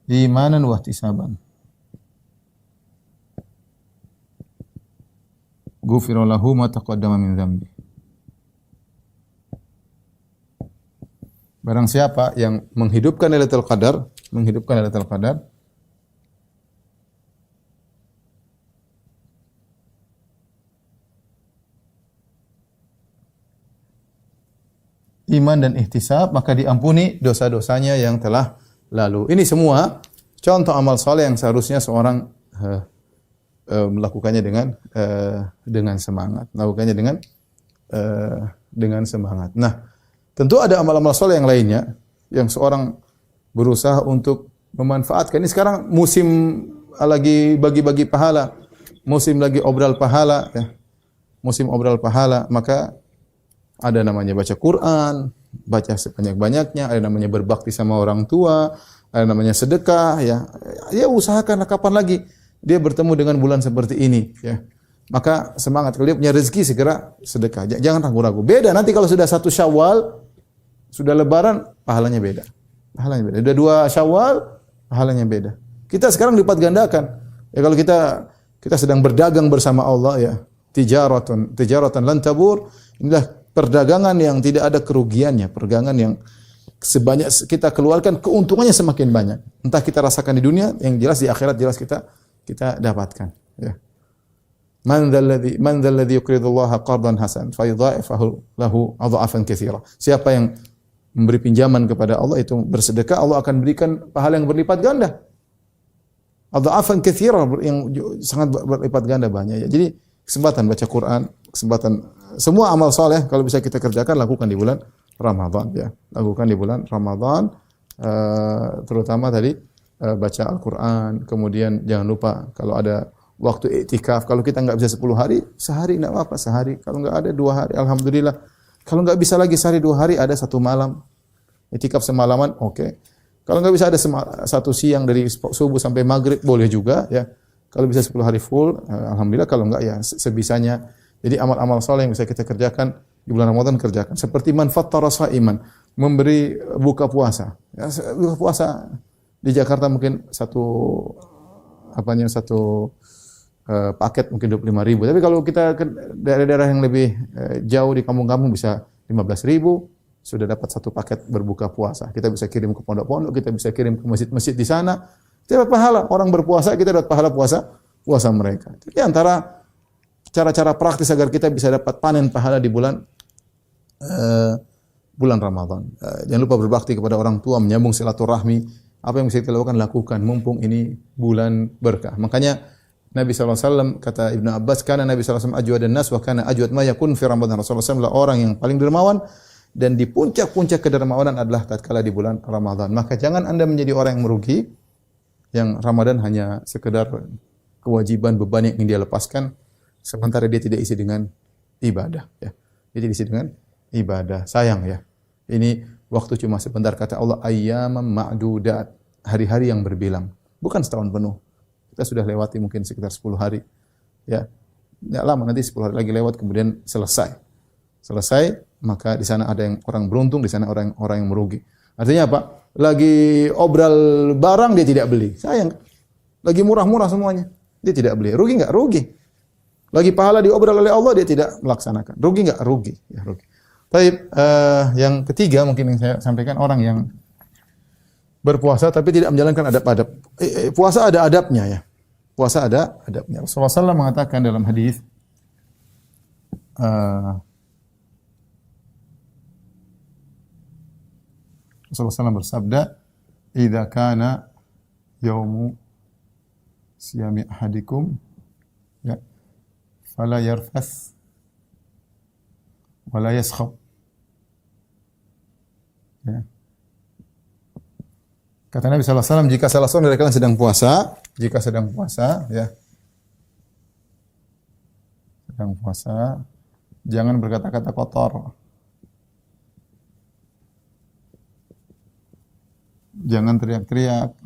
imanan wa ihtisaban. Ghufira lahu ma taqaddama min dzambi. Barang siapa yang menghidupkan Lailatul Qadar, iman dan ihtisab, maka diampuni dosa-dosanya yang telah lalu. Ini semua contoh amal soleh yang seharusnya seorang melakukannya dengan semangat, dengan semangat. Nah, tentu ada amal-amal soleh yang lainnya yang seorang berusaha untuk memanfaatkan. Ini sekarang musim lagi bagi-bagi pahala, musim lagi obral pahala, ya. Musim obral pahala, maka ada namanya baca Quran, baca sebanyak-banyaknya, ada namanya berbakti sama orang tua, ada namanya sedekah, ya. Ya usahakan kapan lagi dia bertemu dengan bulan seperti ini, ya. Maka semangat, kalau dia punya rezeki segera sedekah. Jangan ragu-ragu. Beda nanti kalau sudah 1 Syawal, sudah lebaran, pahalanya beda. Pahalanya beda. Sudah 2 Syawal, pahalanya beda. Kita sekarang lipat gandakan. Ya kalau kita sedang berdagang bersama Allah, ya. Tijaratan lan tabur. Inilah perdagangan yang tidak ada kerugiannya, perdagangan yang sebanyak kita keluarkan keuntungannya semakin banyak. Entah kita rasakan di dunia, yang jelas di akhirat jelas kita dapatkan, ya. Man dzalladzi yuqridullaha qardan hasan fa yudha'ifahu lahu adha'afan katsira. Siapa yang memberi pinjaman kepada Allah itu bersedekah, Allah akan berikan pahala yang berlipat ganda. Adha'afan katsira, yang sangat berlipat ganda banyak, ya. Jadi kesempatan baca Quran, kesempatan semua amal soleh kalau bisa kita kerjakan, lakukan di bulan Ramadan, ya. Lakukan di bulan Ramadan, terutama tadi baca Al-Quran. Kemudian jangan lupa kalau ada waktu iktikaf, kalau kita enggak bisa 10 hari, sehari enggak apa-apa, sehari. Kalau enggak ada 2 hari, alhamdulillah. Kalau enggak bisa lagi sehari 2 hari, ada 1 malam. Iktikaf semalaman, oke. Kalau enggak bisa ada 1 siang dari subuh sampai maghrib, boleh juga, ya. Kalau bisa 10 hari full, alhamdulillah. Kalau enggak, ya sebisanya. Jadi amal-amal soleh yang bisa kita kerjakan di bulan Ramadan, kerjakan. Seperti man fattara sha'iman, memberi buka puasa. Ya, buka puasa di Jakarta mungkin satu paket mungkin 25.000. Tapi kalau kita ke daerah-daerah yang lebih jauh di kampung-kampung bisa 15.000, sudah dapat 1 paket berbuka puasa. Kita bisa kirim ke pondok-pondok, kita bisa kirim ke masjid-masjid di sana. Kita dapat pahala. Orang berpuasa, kita dapat pahala puasa mereka. Jadi antara cara-cara praktis agar kita bisa dapat panen pahala di bulan Ramadan. Jangan lupa berbakti kepada orang tua, menyambung silaturahmi. Apa yang bisa kita lakukan mumpung ini bulan berkah. Makanya Nabi SAW, kata Ibnu Abbas, karena Nabi SAW ajwadan nas wa kana ajwad ma yakun fi Ramadan. Rasulullah SAW adalah orang yang paling dermawan, dan di puncak-puncak kedermawanan adalah tatkala di bulan Ramadan. Maka jangan Anda menjadi orang yang merugi, yang Ramadan hanya sekedar kewajiban, beban yang ingin dia lepaskan, sementara dia tidak isi dengan ibadah, ya. Dia tidak isi dengan ibadah. Sayang, ya. Ini waktu cuma sebentar, kata Allah, ayyamam ma'dudat, hari-hari yang berbilang, bukan setahun penuh. Kita sudah lewati mungkin sekitar 10 hari, ya. Enggak lama, nanti 10 hari lagi lewat, kemudian selesai, maka di sana ada yang orang beruntung, di sana orang yang merugi. Artinya apa? Lagi obral barang dia tidak beli, sayang. Lagi murah-murah semuanya, dia tidak beli. Rugi enggak? Rugi. Lagi pahala diobral oleh Allah, dia tidak melaksanakan. Rugi enggak? Rugi. Ya, rugi. Baik, yang ketiga mungkin yang saya sampaikan, orang yang berpuasa tapi tidak menjalankan adab-adab. Puasa ada adabnya, ya. Puasa ada adabnya. Rasulullah SAW mengatakan dalam hadis, Rasulullah SAW bersabda, "Idza kana yaumu siyami ahadikum, ya, fala yarfas wala yaskhab." Ya. Kata Nabi SAW, jika salah seorang dari kalian sedang puasa, ya, sedang puasa, jangan berkata-kata kotor, jangan teriak-teriak.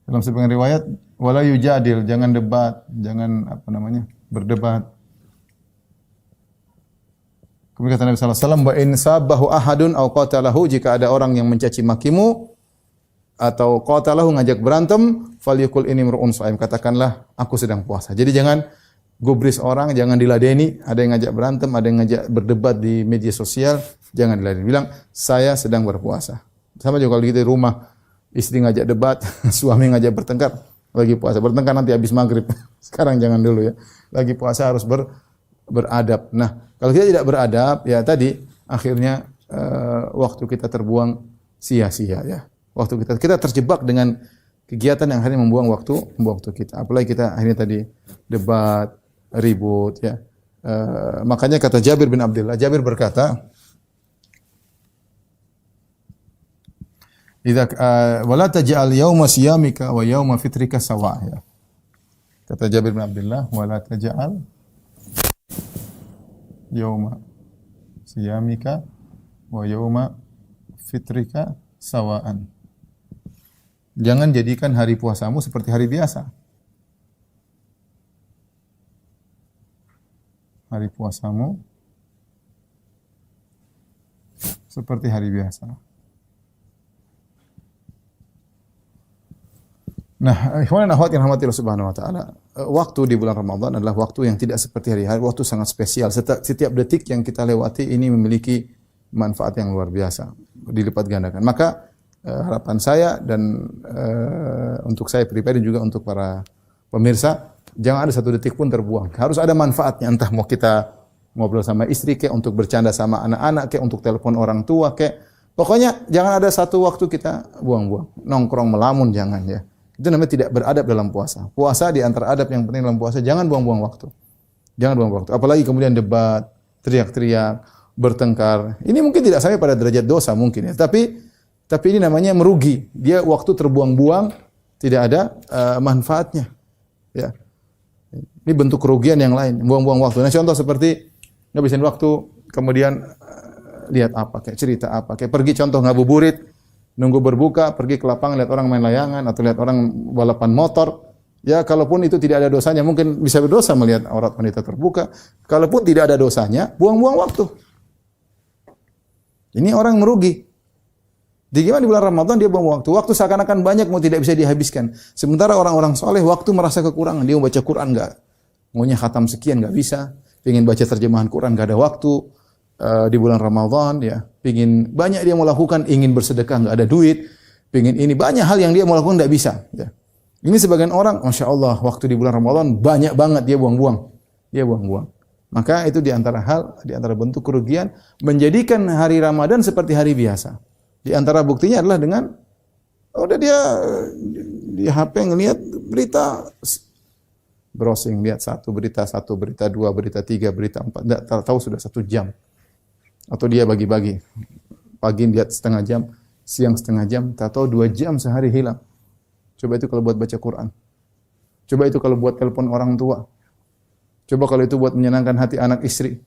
Dalam sebagian riwayat, wala yujadil, jangan debat, jangan berdebat. Kemudian kata Nabi sallallahu alaihi wasallam, "Wa in sabahu ahadun aw qatalahu," jika ada orang yang mencaci makimu atau qatalahu ngajak berantem, falyakul inni mar'un shaim, katakanlah aku sedang puasa. Jadi jangan gubris orang, jangan diladeni, ada yang ngajak berantem, ada yang ngajak berdebat di media sosial, jangan diladeni. Bilang saya sedang berpuasa. Sama juga kalau kita di rumah, istri ngajak debat, suami ngajak bertengkar, lagi puasa. Bertengkar nanti habis maghrib. Sekarang jangan dulu ya. Lagi puasa harus beradab. Nah, kalau kita tidak beradab, ya tadi akhirnya waktu kita terbuang sia-sia ya. Waktu kita terjebak dengan kegiatan yang akhirnya membuang waktu kita. Apalagi kita akhirnya tadi debat, ribut ya. Makanya kata Jabir bin Abdullah, Jabir berkata, "Idza wala taj'al yauma siyamika wa yauma fitrika sawa." Ya. Kata Jabir bin Abdullah, "Wala taj'al yauma siyamika wa yauma fitrika sawaan." Jangan jadikan hari puasamu seperti hari biasa. Hari puasamu seperti hari biasa. Nah, ikhwan dan akhwat yang rahmati Allah Subhanahu wa taala, waktu di bulan Ramadan adalah waktu yang tidak seperti hari-hari, waktu sangat spesial. Setiap detik yang kita lewati ini memiliki manfaat yang luar biasa, dilipat gandakan. Maka harapan saya dan untuk saya pribadi juga untuk para pemirsa, jangan ada satu detik pun terbuang. Harus ada manfaatnya, entah mau kita ngobrol sama istri kayak, untuk bercanda sama anak-anak kayak, untuk telepon orang tua kayak. Pokoknya jangan ada satu waktu kita buang-buang. Nongkrong melamun jangan ya. Itu namanya tidak beradab dalam puasa. Puasa di antara adab yang penting dalam puasa, jangan buang-buang waktu. Jangan buang waktu. Apalagi kemudian debat, teriak-teriak, bertengkar. Ini mungkin tidak sampai pada derajat dosa mungkin ya. Tapi ini namanya merugi. Dia waktu terbuang-buang, tidak ada manfaatnya. Ya. Ini bentuk kerugian yang lain, buang-buang waktu. Nah, contoh seperti ngabisin waktu, kemudian lihat apa, kayak cerita apa, kayak pergi contoh ngabuburit, nunggu berbuka, pergi ke lapangan lihat orang main layangan atau lihat orang balapan motor. Ya, kalaupun itu tidak ada dosanya, mungkin bisa berdosa melihat aurat wanita terbuka. Kalaupun tidak ada dosanya, buang-buang waktu. Ini orang merugi. Di gimana di bulan Ramadan dia buang waktu. Waktu seakan-akan banyak mau tidak bisa dihabiskan. Sementara orang-orang soleh waktu merasa kekurangan. Dia mau baca Quran enggak. Maunya khatam sekian enggak bisa. Pengen baca terjemahan Quran enggak ada waktu. Di bulan Ramadan ya. Pengen banyak dia mau lakukan. Ingin bersedekah enggak ada duit. Pengen ini banyak hal yang dia mau lakukan enggak bisa. Ya. Ini sebagian orang, Masya Allah, waktu di bulan Ramadan banyak banget dia buang-buang. Dia buang-buang. Maka itu di antara hal, di antara bentuk kerugian menjadikan hari Ramadan seperti hari biasa. Di antara buktinya adalah dengan udah dia di HP ngelihat berita, browsing, lihat satu, berita dua, berita tiga, berita empat, enggak tahu sudah 1 jam. Atau dia bagi-bagi. Pagi lihat setengah jam, siang setengah jam, tak tahu 2 jam sehari hilang. Coba itu kalau buat baca Quran. Coba itu kalau buat telepon orang tua. Coba kalau itu buat menyenangkan hati anak istri.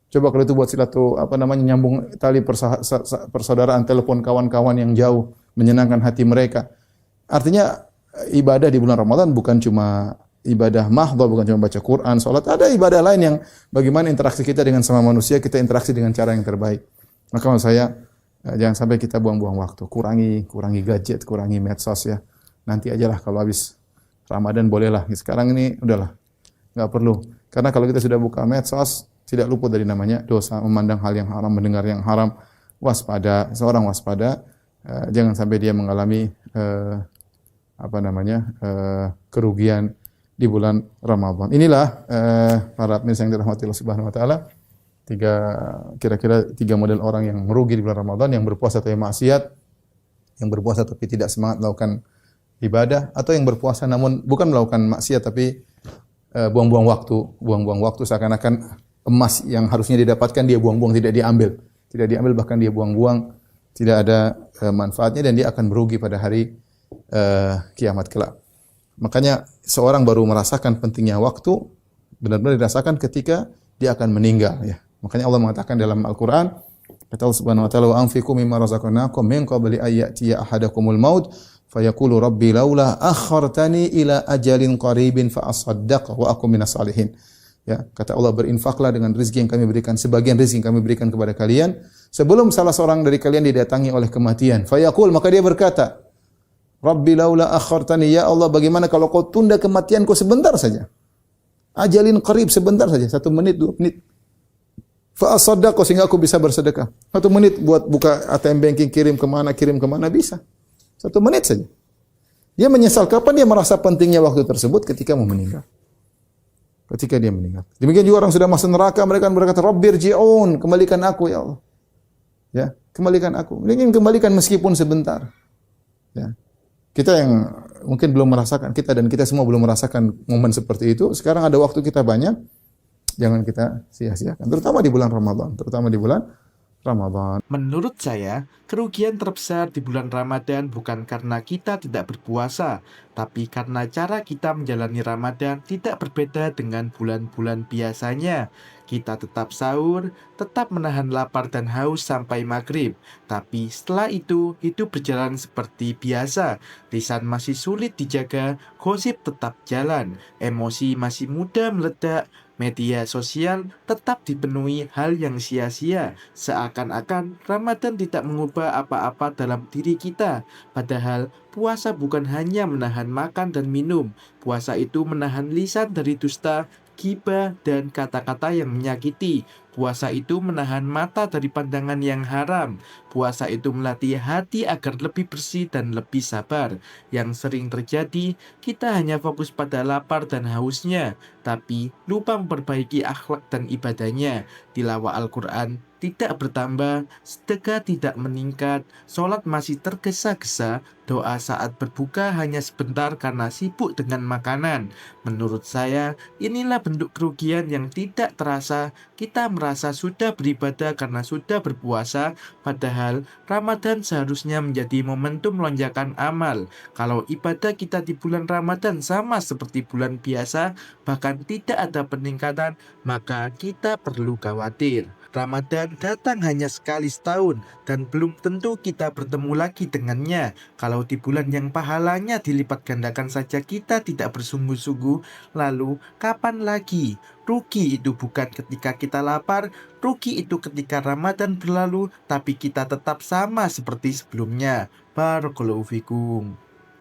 Coba kalau itu buat nyambung tali persaudaraan, telepon kawan-kawan yang jauh, menyenangkan hati mereka. Artinya ibadah di bulan Ramadan bukan cuma ibadah mahdhah, bukan cuma baca Quran, salat, ada ibadah lain yang bagaimana interaksi kita dengan sama manusia, kita interaksi dengan cara yang terbaik. Maka maksud saya jangan sampai kita buang-buang waktu. Kurangi gadget, kurangi medsos ya. Nanti ajalah kalau habis Ramadan bolehlah. Sekarang ini udahlah. Enggak perlu. Karena kalau kita sudah buka medsos, tidak luput dari namanya dosa, memandang hal yang haram, mendengar yang haram. Waspada, seorang waspada, jangan sampai dia mengalami kerugian di bulan Ramadan. Inilah para pemirsa yang dirahmati Allah Subhanahu wa taala, kira-kira 3 model orang yang merugi di bulan Ramadan, yang berpuasa tapi maksiat, yang berpuasa tapi tidak semangat melakukan ibadah, atau yang berpuasa namun bukan melakukan maksiat tapi buang-buang waktu seakan-akan emas yang harusnya didapatkan dia buang-buang, tidak diambil bahkan dia buang-buang, tidak ada manfaatnya dan dia akan merugi pada hari kiamat kelak. Makanya seorang baru merasakan pentingnya waktu benar-benar dirasakan ketika dia akan meninggal ya. Makanya Allah mengatakan dalam Al-Qur'an, kata Allah Subhanahu wa taala, "Wa anfiqu mimma razaqnakum min qabli an ya'tiya ahadakumul maut fayaqulu rabbi laula akhartani ila ajalin qaribin fa asaddaq wa akum minas salihin." Ya, kata Allah, berinfaklah dengan rezeki yang kami berikan, sebagian rezeki yang kami berikan kepada kalian sebelum salah seorang dari kalian didatangi oleh kematian. Fayaqul, maka dia berkata, Rabbi laula akhartani, ya Allah, bagaimana kalau kau tunda kematianku sebentar saja? Ajalin qarib, sebentar saja, 1 menit, 2 menit. Fa asaddaq, sehingga aku bisa bersedekah. 1 menit buat buka ATM banking, kirim kemana bisa. 1 menit saja. Dia menyesal kapan dia merasa pentingnya waktu tersebut ketika mau meninggal. Ketika dia meninggal. Demikian juga orang sudah masuk neraka, mereka berkata, Rabbirji'un, kembalikan aku ya Allah. Ya, kembalikan aku. Ingin kembalikan meskipun sebentar. Ya. Kita yang mungkin belum merasakan, kita dan kita semua belum merasakan momen seperti itu. Sekarang ada waktu kita banyak, jangan kita sia-siakan. Terutama di bulan Ramadan,
Menurut saya, kerugian terbesar di bulan Ramadan bukan karena kita tidak berpuasa, tapi karena cara kita menjalani Ramadan tidak berbeda dengan bulan-bulan biasanya. Kita tetap sahur, tetap menahan lapar dan haus sampai maghrib, tapi setelah itu hidup berjalan seperti biasa. Lisan masih sulit dijaga, gosip tetap jalan, emosi masih mudah meledak, media sosial tetap dipenuhi hal yang sia-sia, seakan-akan Ramadan tidak mengubah apa-apa dalam diri kita. Padahal puasa bukan hanya menahan makan dan minum. Puasa itu menahan lisan dari dusta, gibah, dan kata-kata yang menyakiti. Puasa itu menahan mata dari pandangan yang haram. Puasa itu melatih hati agar lebih bersih dan lebih sabar. Yang sering terjadi, kita hanya fokus pada lapar dan hausnya, tapi lupa memperbaiki akhlak dan ibadahnya. Tilawah Al-Quran tidak bertambah, sedekah tidak meningkat, sholat masih tergesa-gesa, doa saat berbuka hanya sebentar karena sibuk dengan makanan. Menurut saya, inilah bentuk kerugian yang tidak terasa. Kita merasa sudah beribadah karena sudah berpuasa, padahal Ramadan seharusnya menjadi momentum lonjakan amal. Kalau ibadah kita di bulan Ramadan sama seperti bulan biasa, bahkan tidak ada peningkatan, maka kita perlu khawatir. Ramadan datang hanya sekali setahun dan belum tentu kita bertemu lagi dengannya. Kalau di bulan yang pahalanya dilipat gandakan saja kita tidak bersungguh-sungguh, lalu kapan lagi? Rugi itu bukan ketika kita lapar, rugi itu ketika Ramadan berlalu tapi kita tetap sama seperti sebelumnya. Barakallahu fikum.